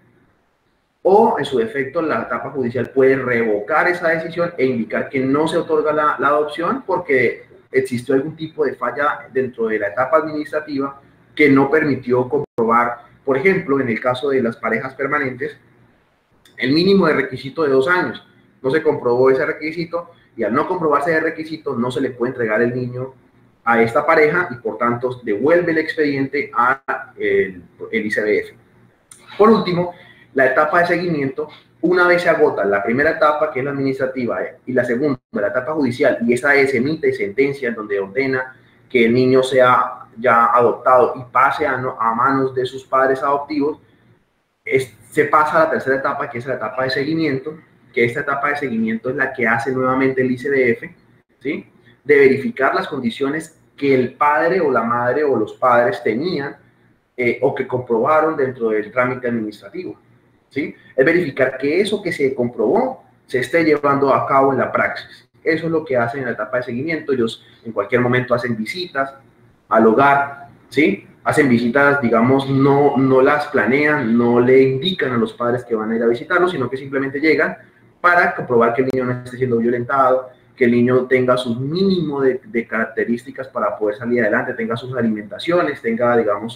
O en su defecto la etapa judicial puede revocar esa decisión e indicar que no se otorga la adopción porque existió algún tipo de falla dentro de la etapa administrativa que no permitió comprobar, por ejemplo, en el caso de las parejas permanentes, el mínimo de requisito de 2 años. No se comprobó ese requisito y al no comprobarse ese requisito no se le puede entregar el niño a esta pareja y por tanto devuelve el expediente a el ICBF. Por último, la etapa de seguimiento, una vez se agota la primera etapa, que es la administrativa, y la segunda, la etapa judicial, y esa es emite sentencia donde ordena que el niño sea ya adoptado y pase a manos de sus padres adoptivos, se pasa a la tercera etapa, que es la etapa de seguimiento, que esta etapa de seguimiento es la que hace nuevamente el ICBF, ¿sí?, de verificar las condiciones que el padre o la madre o los padres tenían o que comprobaron dentro del trámite administrativo, ¿sí? Es verificar que eso que se comprobó se esté llevando a cabo en la praxis. Eso es lo que hacen en la etapa de seguimiento. Ellos en cualquier momento hacen visitas al hogar, ¿sí? Hacen visitas, digamos, no las planean, no le indican a los padres que van a ir a visitarlos, sino que simplemente llegan para comprobar que el niño no esté siendo violentado, que el niño tenga sus mínimo de características para poder salir adelante, tenga sus alimentaciones, tenga, digamos,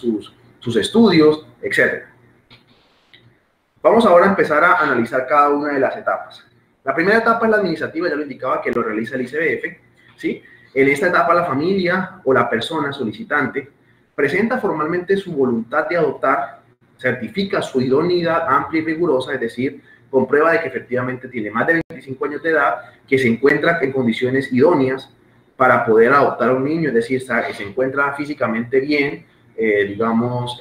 sus estudios, etc. Vamos ahora a empezar a analizar cada una de las etapas. La primera etapa es la administrativa, ya lo indicaba, que lo realiza el ICBF, ¿sí? En esta etapa la familia o la persona solicitante presenta formalmente su voluntad de adoptar, certifica su idoneidad amplia y rigurosa, es decir, comprueba de que efectivamente tiene más de 25 años de edad, que se encuentra en condiciones idóneas para poder adoptar a un niño, es decir, se encuentra físicamente bien, digamos,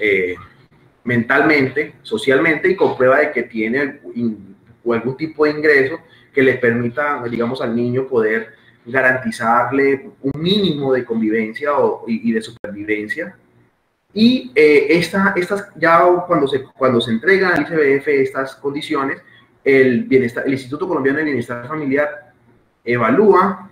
mentalmente, socialmente, y comprueba de que tiene algún tipo de ingreso que le permita, digamos, al niño poder garantizarle un mínimo de convivencia y de supervivencia. Y ya cuando se entregan al ICBF estas condiciones, el Instituto Colombiano de Bienestar Familiar evalúa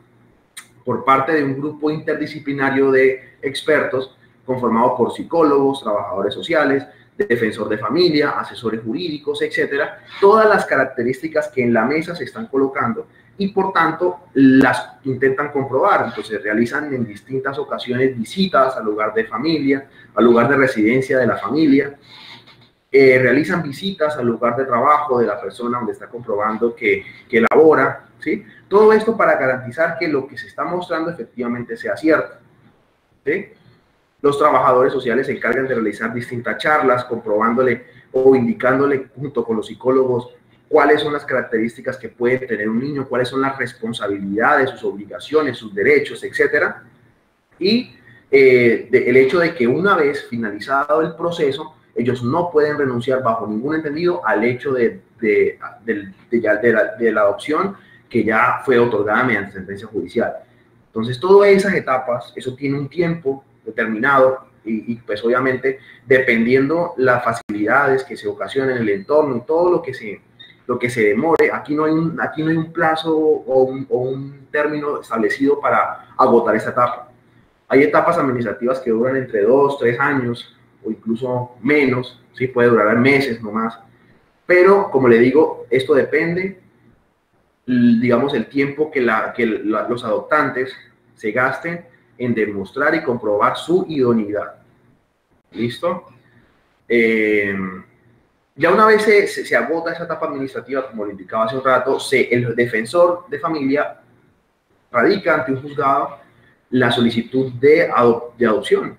por parte de un grupo interdisciplinario de expertos conformado por psicólogos, trabajadores sociales, defensor de familia, asesores jurídicos, etcétera, todas las características que en la mesa se están colocando y por tanto las intentan comprobar. Entonces realizan en distintas ocasiones visitas al lugar de familia, al lugar de residencia de la familia, realizan visitas al lugar de trabajo de la persona donde está comprobando que labora, ¿sí? Todo esto para garantizar que lo que se está mostrando efectivamente sea cierto, ¿sí? Los trabajadores sociales se encargan de realizar distintas charlas, comprobándole o indicándole junto con los psicólogos cuáles son las características que puede tener un niño, cuáles son las responsabilidades, sus obligaciones, sus derechos, etcétera. Y el hecho de que una vez finalizado el proceso, ellos no pueden renunciar bajo ningún entendido al hecho de la adopción que ya fue otorgada mediante sentencia judicial. Entonces, todas esas etapas, eso tiene un tiempo determinado y pues obviamente dependiendo las facilidades que se ocasionen en el entorno y todo lo que se demore, aquí no hay un plazo o un término establecido para agotar esta etapa. Hay etapas administrativas que duran entre 2, 3 años o incluso menos, ¿sí? Puede durar meses nomás. Pero, como le digo, esto depende, digamos, el tiempo que los adoptantes se gasten en demostrar y comprobar su idoneidad. ¿Listo? Ya una vez se agota esa etapa administrativa, como le indicaba hace un rato, el defensor de familia radica ante un juzgado la solicitud de adopción,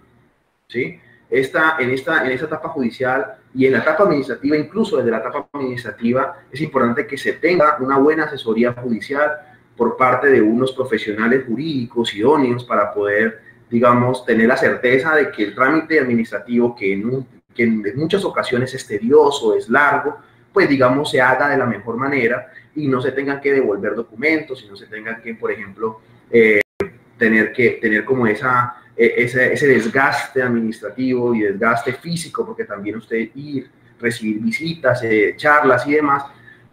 ¿sí? En esta etapa judicial y en la etapa administrativa, incluso desde la etapa administrativa, es importante que se tenga una buena asesoría judicial por parte de unos profesionales jurídicos idóneos para poder, digamos, tener la certeza de que el trámite administrativo, que en muchas ocasiones es tedioso, es largo, pues, digamos, se haga de la mejor manera y no se tengan que devolver documentos y no se tengan que, por ejemplo, tener como ese desgaste administrativo y desgaste físico, porque también usted recibir visitas, charlas y demás,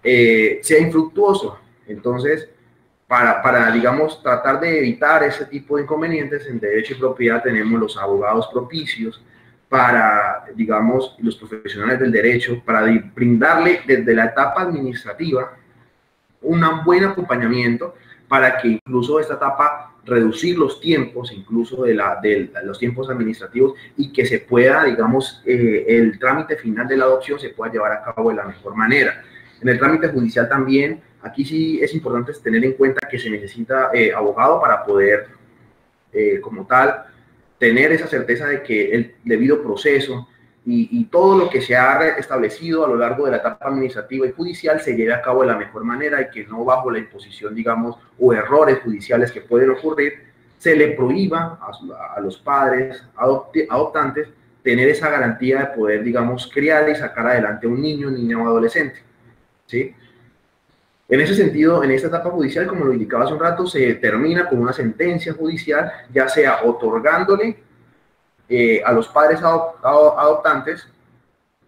sea infructuoso. Entonces, digamos, tratar de evitar ese tipo de inconvenientes, en derecho y propiedad tenemos los abogados propicios digamos, los profesionales del derecho, para brindarle desde la etapa administrativa un buen acompañamiento para que incluso esta etapa reducir los tiempos, incluso de los tiempos administrativos, y que se pueda, digamos, el trámite final de la adopción se pueda llevar a cabo de la mejor manera. En el trámite judicial también, aquí sí es importante tener en cuenta que se necesita abogado para poder, como tal, tener esa certeza de que el debido proceso y todo lo que se ha establecido a lo largo de la etapa administrativa y judicial se lleve a cabo de la mejor manera y que no bajo la imposición, digamos, o errores judiciales que pueden ocurrir, se le prohíba a los padres adoptantes tener esa garantía de poder, digamos, criar y sacar adelante a un niño, niña o adolescente, ¿sí? En ese sentido, en esta etapa judicial, como lo indicaba hace un rato, se termina con una sentencia judicial, ya sea otorgándole a los padres adoptantes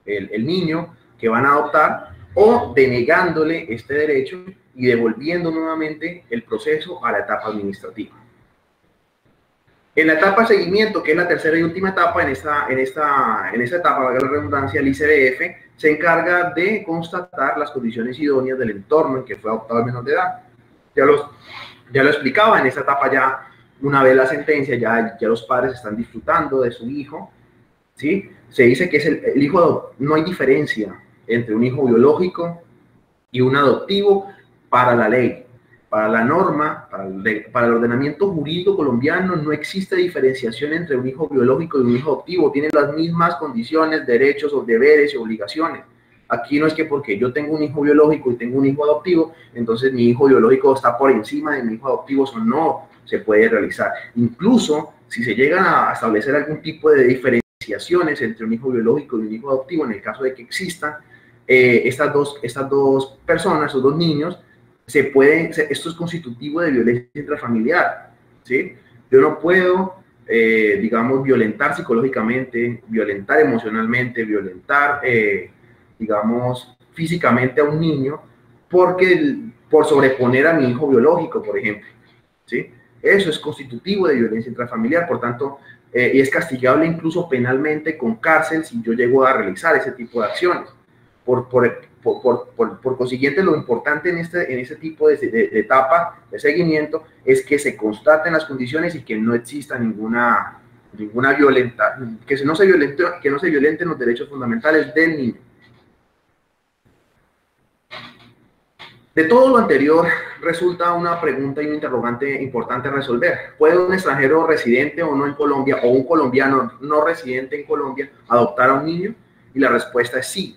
el niño que van a adoptar, o denegándole este derecho y devolviendo nuevamente el proceso a la etapa administrativa. En la etapa de seguimiento, que es la tercera y última etapa, en esta etapa, valga la redundancia, el ICBF se encarga de constatar las condiciones idóneas del entorno en que fue adoptado el menor de edad. Ya lo explicaba, en esta etapa ya, una vez la sentencia, ya los padres están disfrutando de su hijo, ¿sí? Se dice que es el hijo, no hay diferencia entre un hijo biológico y un adoptivo para la ley. Para la norma, para el ordenamiento jurídico colombiano, no existe diferenciación entre un hijo biológico y un hijo adoptivo. Tienen las mismas condiciones, derechos, deberes y obligaciones. Aquí no es que porque yo tengo un hijo biológico y tengo un hijo adoptivo, entonces mi hijo biológico está por encima de mi hijo adoptivo. Eso no se puede realizar. Incluso si se llegan a establecer algún tipo de diferenciaciones entre un hijo biológico y un hijo adoptivo, en el caso de que existan estas dos personas, esos dos niños, esto es constitutivo de violencia intrafamiliar, ¿sí? Yo no puedo, digamos, violentar psicológicamente, violentar emocionalmente, violentar, digamos, físicamente a un niño por sobreponer a mi hijo biológico, por ejemplo, ¿sí? Eso es constitutivo de violencia intrafamiliar, por tanto, y es castigable incluso penalmente con cárcel si yo llego a realizar ese tipo de acciones. Por consiguiente, lo importante en este tipo de etapa de seguimiento es que se constaten las condiciones y que no exista ninguna violentación, que no se violenten los derechos fundamentales del niño. De todo lo anterior resulta una pregunta y un interrogante importante a resolver. ¿Puede un extranjero residente o no en Colombia, o un colombiano no residente en Colombia, adoptar a un niño? Y la respuesta es sí.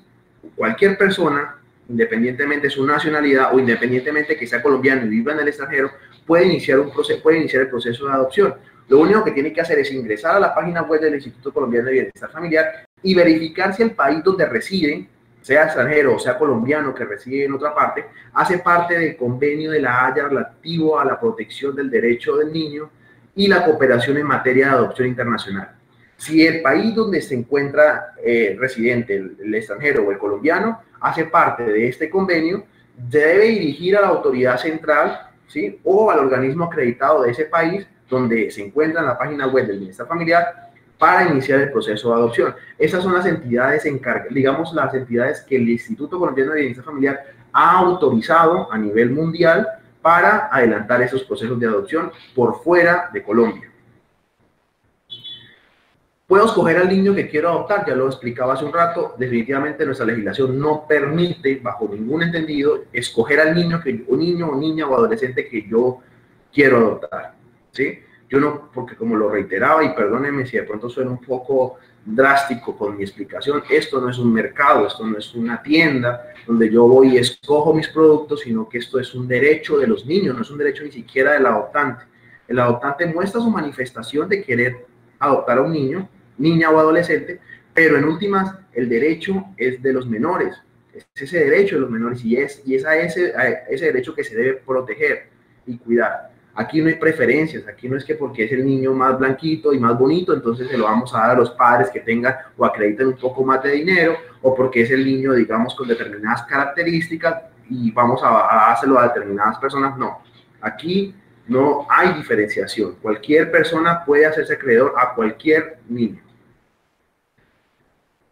Cualquier persona, independientemente de su nacionalidad o independientemente que sea colombiano y viva en el extranjero, puede iniciar el proceso de adopción. Lo único que tiene que hacer es ingresar a la página web del Instituto Colombiano de Bienestar Familiar y verificar si el país donde reside, sea extranjero o sea colombiano que reside en otra parte, hace parte del convenio de la Haya relativo a la protección del derecho del niño y la cooperación en materia de adopción internacional. Si el país donde se encuentra residente, el extranjero o el colombiano, hace parte de este convenio, debe dirigir a la autoridad central, ¿sí?, o al organismo acreditado de ese país donde se encuentra en la página web del Bienestar Familiar para iniciar el proceso de adopción. Esas son las entidades digamos, las entidades que el Instituto Colombiano de Bienestar Familiar ha autorizado a nivel mundial para adelantar esos procesos de adopción por fuera de Colombia. Puedo escoger al niño que quiero adoptar, ya lo explicaba hace un rato. Definitivamente nuestra legislación no permite, bajo ningún entendido, escoger al niño, un niño o niña o adolescente que yo quiero adoptar, ¿sí? Yo no, porque como lo reiteraba, y perdónenme si de pronto suena un poco drástico con mi explicación, esto no es un mercado, esto no es una tienda donde yo voy y escojo mis productos, sino que esto es un derecho de los niños, no es un derecho ni siquiera del adoptante. El adoptante muestra su manifestación de querer adoptar a un niño, niña o adolescente, pero en últimas el derecho es de los menores, es ese derecho de los menores y es a ese derecho que se debe proteger y cuidar. Aquí no hay preferencias, aquí no es que porque es el niño más blanquito y más bonito, entonces se lo vamos a dar a los padres que tengan o acrediten un poco más de dinero, o porque es el niño, digamos, con determinadas características y vamos a dárselo a determinadas personas. No, aquí no hay diferenciación. Cualquier persona puede hacerse acreedor a cualquier niño.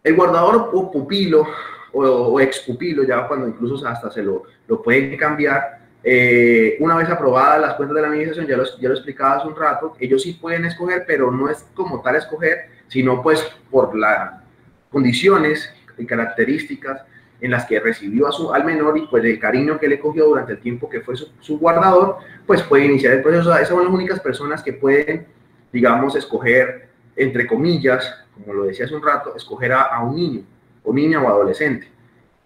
El guardador o pupilo o expupilo, ya cuando incluso hasta se lo pueden cambiar, una vez aprobadas las cuentas de la administración, ya lo explicaba hace un rato, ellos sí pueden escoger, pero no es como tal escoger, sino pues por las condiciones y características en las que recibió al menor y pues el cariño que le cogió durante el tiempo que fue su guardador, pues puede iniciar el proceso. Esas son las únicas personas que pueden, digamos, escoger, entre comillas, como lo decía hace un rato, escoger a un niño, o niña o adolescente.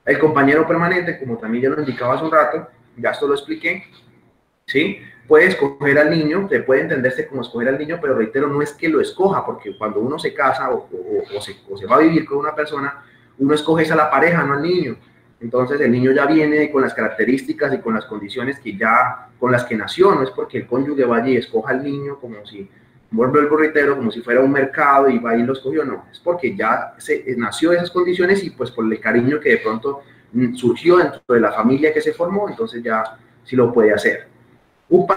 El compañero permanente, como también ya lo indicaba hace un rato, ya esto lo expliqué, ¿sí? Puede escoger al niño, se puede entenderse como escoger al niño, pero reitero, no es que lo escoja, porque cuando uno se casa o se va a vivir con una persona, uno escoge a la pareja, no al niño. Entonces el niño ya viene con las características y con las condiciones con las que nació, no es porque el cónyuge vaya y escoja al niño como si, vuelvo el reitero, como si fuera un mercado y va y lo escogió, no, es porque ya nació esas condiciones y pues por el cariño que de pronto surgió dentro de la familia que se formó, entonces ya sí lo puede hacer. Un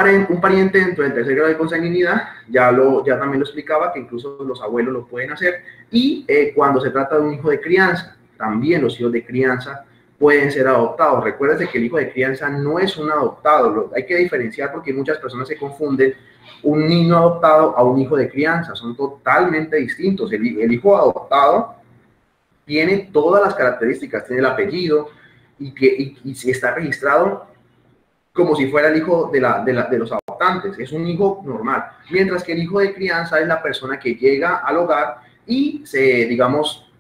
pariente dentro del tercer grado de consanguinidad, ya también lo explicaba, que incluso los abuelos lo pueden hacer, y cuando se trata de un hijo de crianza, también los hijos de crianza pueden ser adoptados. Recuerden que el hijo de crianza no es un adoptado, hay que diferenciar porque muchas personas se confunden un niño adoptado a un hijo de crianza, son totalmente distintos. El hijo adoptado tiene todas las características, tiene el apellido y está registrado como si fuera el hijo de los adoptantes, es un hijo normal, mientras que el hijo de crianza es la persona que llega al hogar y digamos,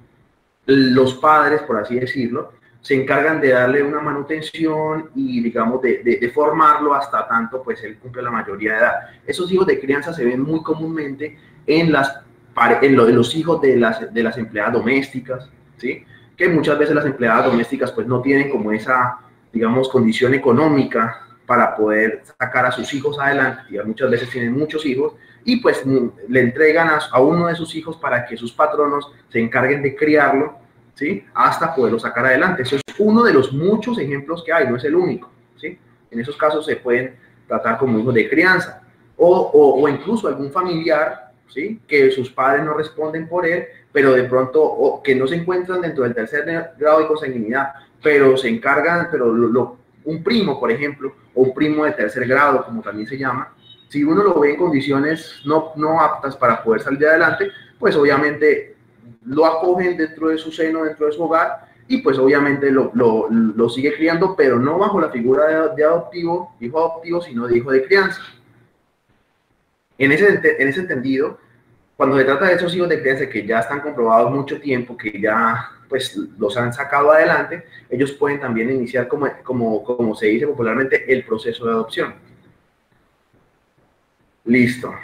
los padres, por así decirlo, se encargan de darle una manutención y, digamos, de formarlo hasta tanto, pues, él cumple la mayoría de edad. Esos hijos de crianza se ven muy comúnmente en los hijos de las empleadas domésticas, ¿sí? Que muchas veces las empleadas domésticas, pues, no tienen como esa, digamos, condición económica para poder sacar a sus hijos adelante, y muchas veces tienen muchos hijos, y pues le entregan a uno de sus hijos para que sus patronos se encarguen de criarlo, ¿sí? Hasta poderlo sacar adelante. Eso es uno de los muchos ejemplos que hay, no es el único, ¿sí? En esos casos se pueden tratar como hijos de crianza, o incluso algún familiar, ¿sí? Que sus padres no responden por él, pero de pronto, o que no se encuentran dentro del tercer grado de consanguinidad, pero se encargan, un primo, por ejemplo, o un primo de tercer grado, como también se llama, si uno lo ve en condiciones no aptas para poder salir adelante, pues obviamente lo acogen dentro de su seno, dentro de su hogar, y pues obviamente lo sigue criando, pero no bajo la figura de adoptivo, hijo adoptivo, sino de hijo de crianza. En ese entendido, cuando se trata de esos hijos de crianza que ya están comprobados mucho tiempo, que ya pues los han sacado adelante, ellos pueden también iniciar, como se dice popularmente, el proceso de adopción. Listo.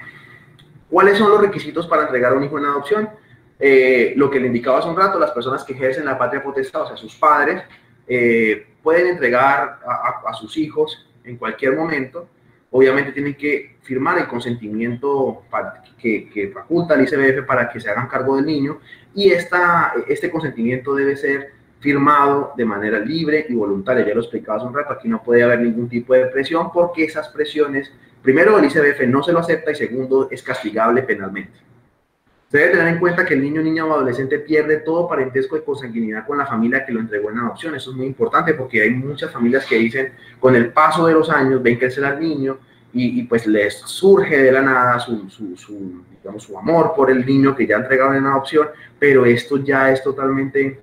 ¿Cuáles son los requisitos para entregar a un hijo en adopción? Lo que le indicaba hace un rato, las personas que ejercen la patria potestad, o sea, sus padres, pueden entregar a sus hijos en cualquier momento. Obviamente tienen que firmar el consentimiento que faculta el ICBF para que se hagan cargo del niño, y este consentimiento debe ser firmado de manera libre y voluntaria. Ya lo explicaba hace un rato, aquí no puede haber ningún tipo de presión, porque esas presiones, primero, el ICBF no se lo acepta, y segundo, es castigable penalmente. Se debe tener en cuenta que el niño, niña o adolescente pierde todo parentesco de consanguinidad con la familia que lo entregó en adopción. Eso es muy importante, porque hay muchas familias que dicen, con el paso de los años, ven crecer al niño y pues les surge de la nada su amor por el niño que ya entregaron en adopción, pero esto ya es totalmente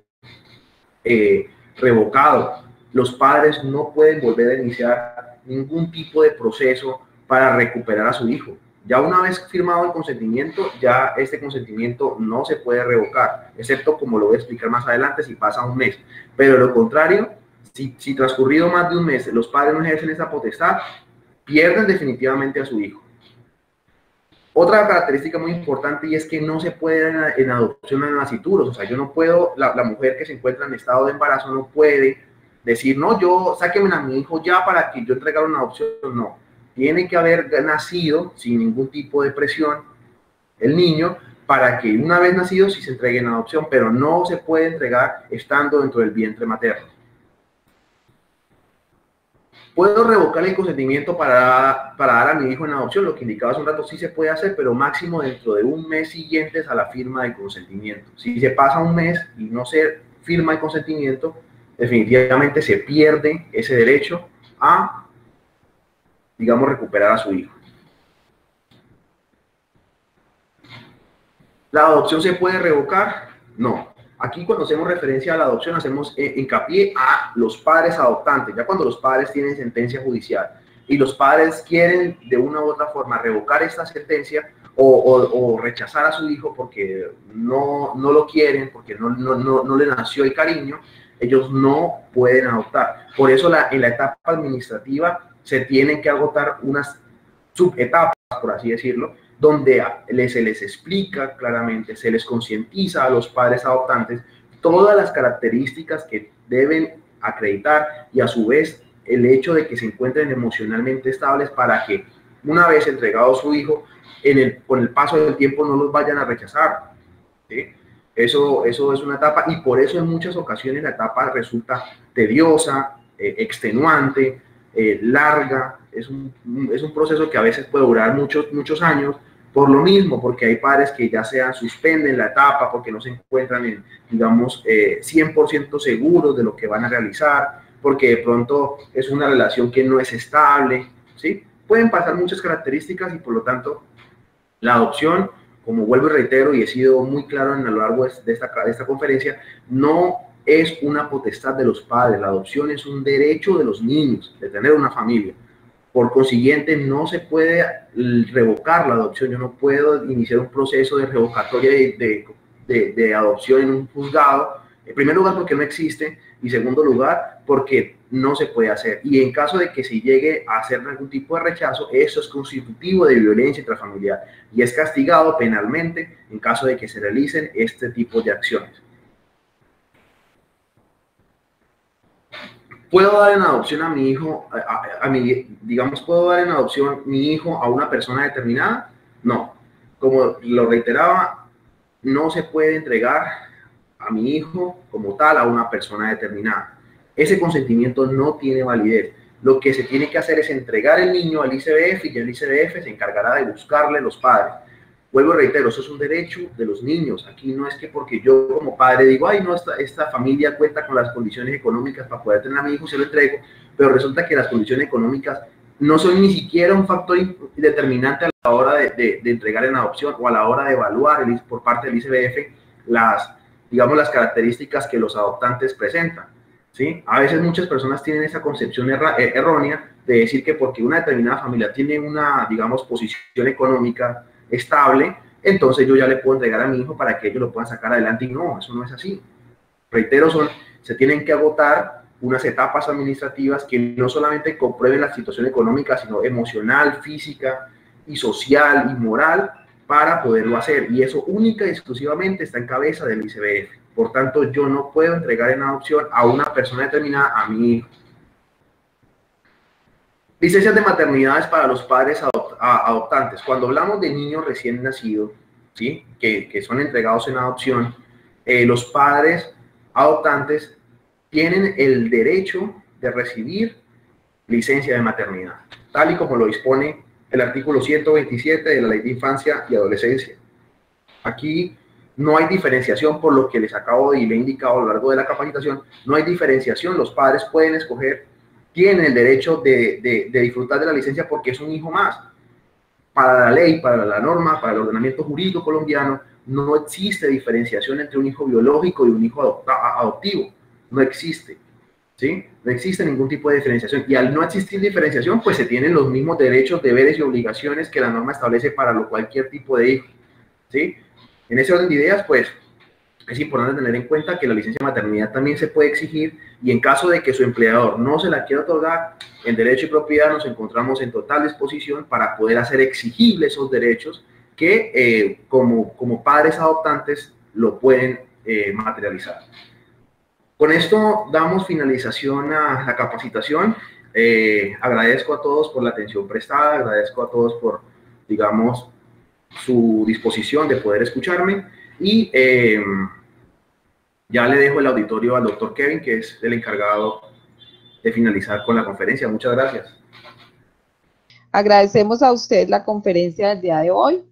revocado. Los padres no pueden volver a iniciar ningún tipo de proceso para recuperar a su hijo. Ya una vez firmado el consentimiento, ya este consentimiento no se puede revocar, excepto, como lo voy a explicar más adelante, si pasa un mes. Pero de lo contrario, si transcurrido más de un mes los padres no ejercen esa potestad, pierden definitivamente a su hijo. Otra característica muy importante, y es que no se puede en adopción en nacituros. O sea, yo no puedo, la mujer que se encuentra en estado de embarazo no puede decir, no, sáquenme a mi hijo ya para que yo entregara una adopción. No. Tiene que haber nacido sin ningún tipo de presión el niño para que una vez nacido sí se entregue en adopción, pero no se puede entregar estando dentro del vientre materno. ¿Puedo revocar el consentimiento para dar a mi hijo en adopción? Lo que indicaba hace un rato, sí se puede hacer, pero máximo dentro de un mes siguientes a la firma del consentimiento. Si se pasa un mes y no se firma el consentimiento, definitivamente se pierde ese derecho a, digamos, recuperar a su hijo. ¿La adopción se puede revocar? No. Aquí, cuando hacemos referencia a la adopción, hacemos hincapié a los padres adoptantes. Ya cuando los padres tienen sentencia judicial y los padres quieren de una u otra forma revocar esta sentencia o rechazar a su hijo porque no lo quieren, porque no le nació el cariño, ellos no pueden adoptar. Por eso en la etapa administrativa se tienen que agotar unas subetapas, por así decirlo, donde se les explica claramente, se les concientiza a los padres adoptantes todas las características que deben acreditar, y a su vez el hecho de que se encuentren emocionalmente estables para que una vez entregado su hijo, con el paso del tiempo no los vayan a rechazar, ¿sí? Eso es una etapa, y por eso en muchas ocasiones la etapa resulta tediosa, extenuante, larga. Es un proceso que a veces puede durar muchos años, por lo mismo, porque hay padres que ya suspenden la etapa porque no se encuentran digamos, 100% seguros de lo que van a realizar, porque de pronto es una relación que no es estable, ¿sí? Pueden pasar muchas características, y por lo tanto la adopción, como vuelvo y reitero, y he sido muy claro a lo largo de esta conferencia, no es una potestad de los padres. La adopción es un derecho de los niños, de tener una familia. Por consiguiente, no se puede revocar la adopción. Yo no puedo iniciar un proceso de revocatoria de adopción en un juzgado. En primer lugar, porque no existe, y en segundo lugar, porque no se puede hacer. Y en caso de que se llegue a hacer algún tipo de rechazo, eso es constitutivo de violencia intrafamiliar y es castigado penalmente en caso de que se realicen este tipo de acciones. ¿Puedo dar en adopción a mi hijo, puedo dar en adopción mi hijo a una persona determinada? No. Como lo reiteraba, no se puede entregar a mi hijo como tal a una persona determinada. Ese consentimiento no tiene validez. Lo que se tiene que hacer es entregar el niño al ICBF, y el ICBF se encargará de buscarle los padres. Vuelvo y reitero, eso es un derecho de los niños. Aquí no es que porque yo como padre digo, ay, no, esta familia cuenta con las condiciones económicas para poder tener a mi hijo, se lo entrego, pero resulta que las condiciones económicas no son ni siquiera un factor determinante a la hora de entregar en adopción, o a la hora de evaluar por parte del ICBF las características que los adoptantes presentan, ¿sí? A veces muchas personas tienen esa concepción errónea de decir que porque una determinada familia tiene una, posición económica estable, entonces yo ya le puedo entregar a mi hijo para que ellos lo puedan sacar adelante, y no, eso no es así. Reitero, se tienen que agotar unas etapas administrativas que no solamente comprueben la situación económica, sino emocional, física y social y moral para poderlo hacer, y eso única y exclusivamente está en cabeza del ICBF. Por tanto, yo no puedo entregar en adopción a una persona determinada, a mi hijo. Licencias de maternidades para los padres adoptantes. Cuando hablamos de niños recién nacidos, ¿sí? que son entregados en adopción, los padres adoptantes tienen el derecho de recibir licencia de maternidad, tal y como lo dispone el artículo 127 de la Ley de Infancia y Adolescencia. Aquí no hay diferenciación, por lo que les acabo de le he indicado a lo largo de la capacitación, no hay diferenciación, los padres pueden escoger, tienen el derecho de disfrutar de la licencia porque es un hijo más. Para la ley, para la norma, para el ordenamiento jurídico colombiano, no existe diferenciación entre un hijo biológico y un hijo adoptivo, no existe. ¿Sí? No existe ningún tipo de diferenciación, y al no existir diferenciación, pues se tienen los mismos derechos, deberes y obligaciones que la norma establece para cualquier tipo de hijo, ¿sí? En ese orden de ideas, pues es importante tener en cuenta que la licencia de maternidad también se puede exigir, y en caso de que su empleador no se la quiera otorgar, en Derecho y Propiedad nos encontramos en total disposición para poder hacer exigibles esos derechos que como padres adoptantes lo pueden materializar. Con esto damos finalización a la capacitación. Agradezco a todos por la atención prestada, agradezco a todos por, digamos, su disposición de poder escucharme, y ya le dejo el auditorio al doctor Kevin, que es el encargado de finalizar con la conferencia. Muchas gracias. Agradecemos a usted la conferencia del día de hoy.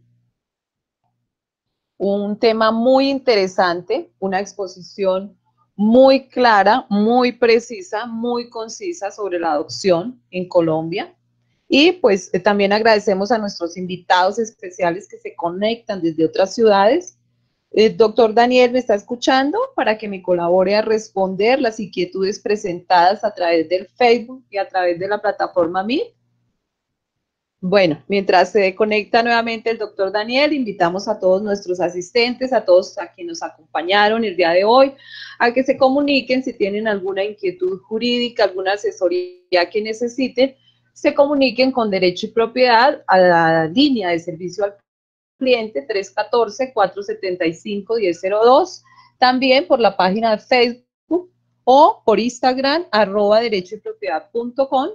Un tema muy interesante, una exposición muy clara, muy precisa, muy concisa sobre la adopción en Colombia. Y pues también agradecemos a nuestros invitados especiales que se conectan desde otras ciudades. Doctor Daniel, ¿me está escuchando? Para que me colabore a responder las inquietudes presentadas a través del Facebook y a través de la plataforma Meet. Bueno, mientras se conecta nuevamente el doctor Daniel, invitamos a todos nuestros asistentes, a todos a quienes nos acompañaron el día de hoy, a que se comuniquen si tienen alguna inquietud jurídica, alguna asesoría que necesiten, se comuniquen con Derecho y Propiedad a la línea de servicio al cliente 314-475-1002, también por la página de Facebook o por Instagram, @derechoypropiedad.com,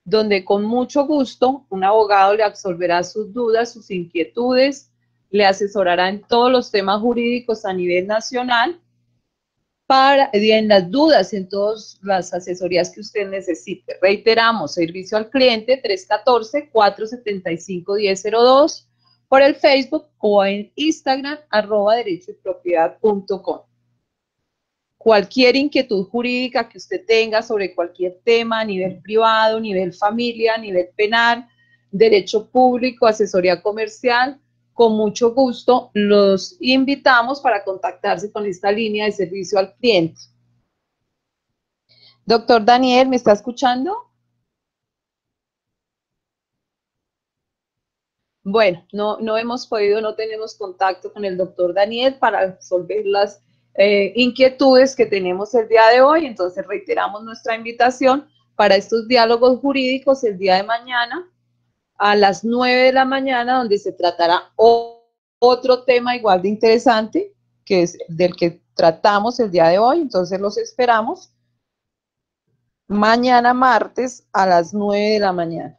donde con mucho gusto un abogado le absolverá sus dudas, sus inquietudes, le asesorará en todos los temas jurídicos a nivel nacional, en las dudas, en todas las asesorías que usted necesite. Reiteramos, servicio al cliente 314-475-1002, por el Facebook o en Instagram, @derechoypropiedad.com. Cualquier inquietud jurídica que usted tenga sobre cualquier tema a nivel privado, nivel familia, nivel penal, derecho público, asesoría comercial, con mucho gusto los invitamos para contactarse con esta línea de servicio al cliente. Doctor Daniel, ¿me está escuchando? Bueno, no tenemos contacto con el doctor Daniel para resolver las inquietudes que tenemos el día de hoy. Entonces reiteramos nuestra invitación para estos diálogos jurídicos el día de mañana a las 9 de la mañana, donde se tratará otro tema igual de interesante, que es del que tratamos el día de hoy. Entonces los esperamos mañana martes a las 9 de la mañana.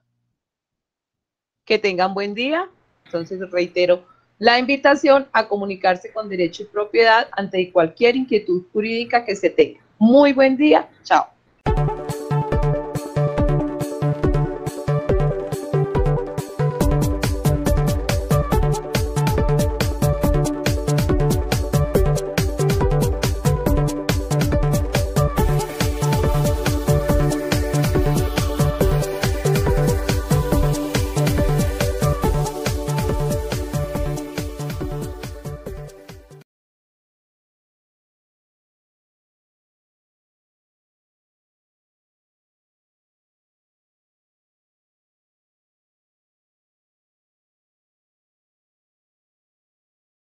Que tengan buen día. Entonces reitero la invitación a comunicarse con Derecho y Propiedad ante cualquier inquietud jurídica que se tenga. Muy buen día. Chao.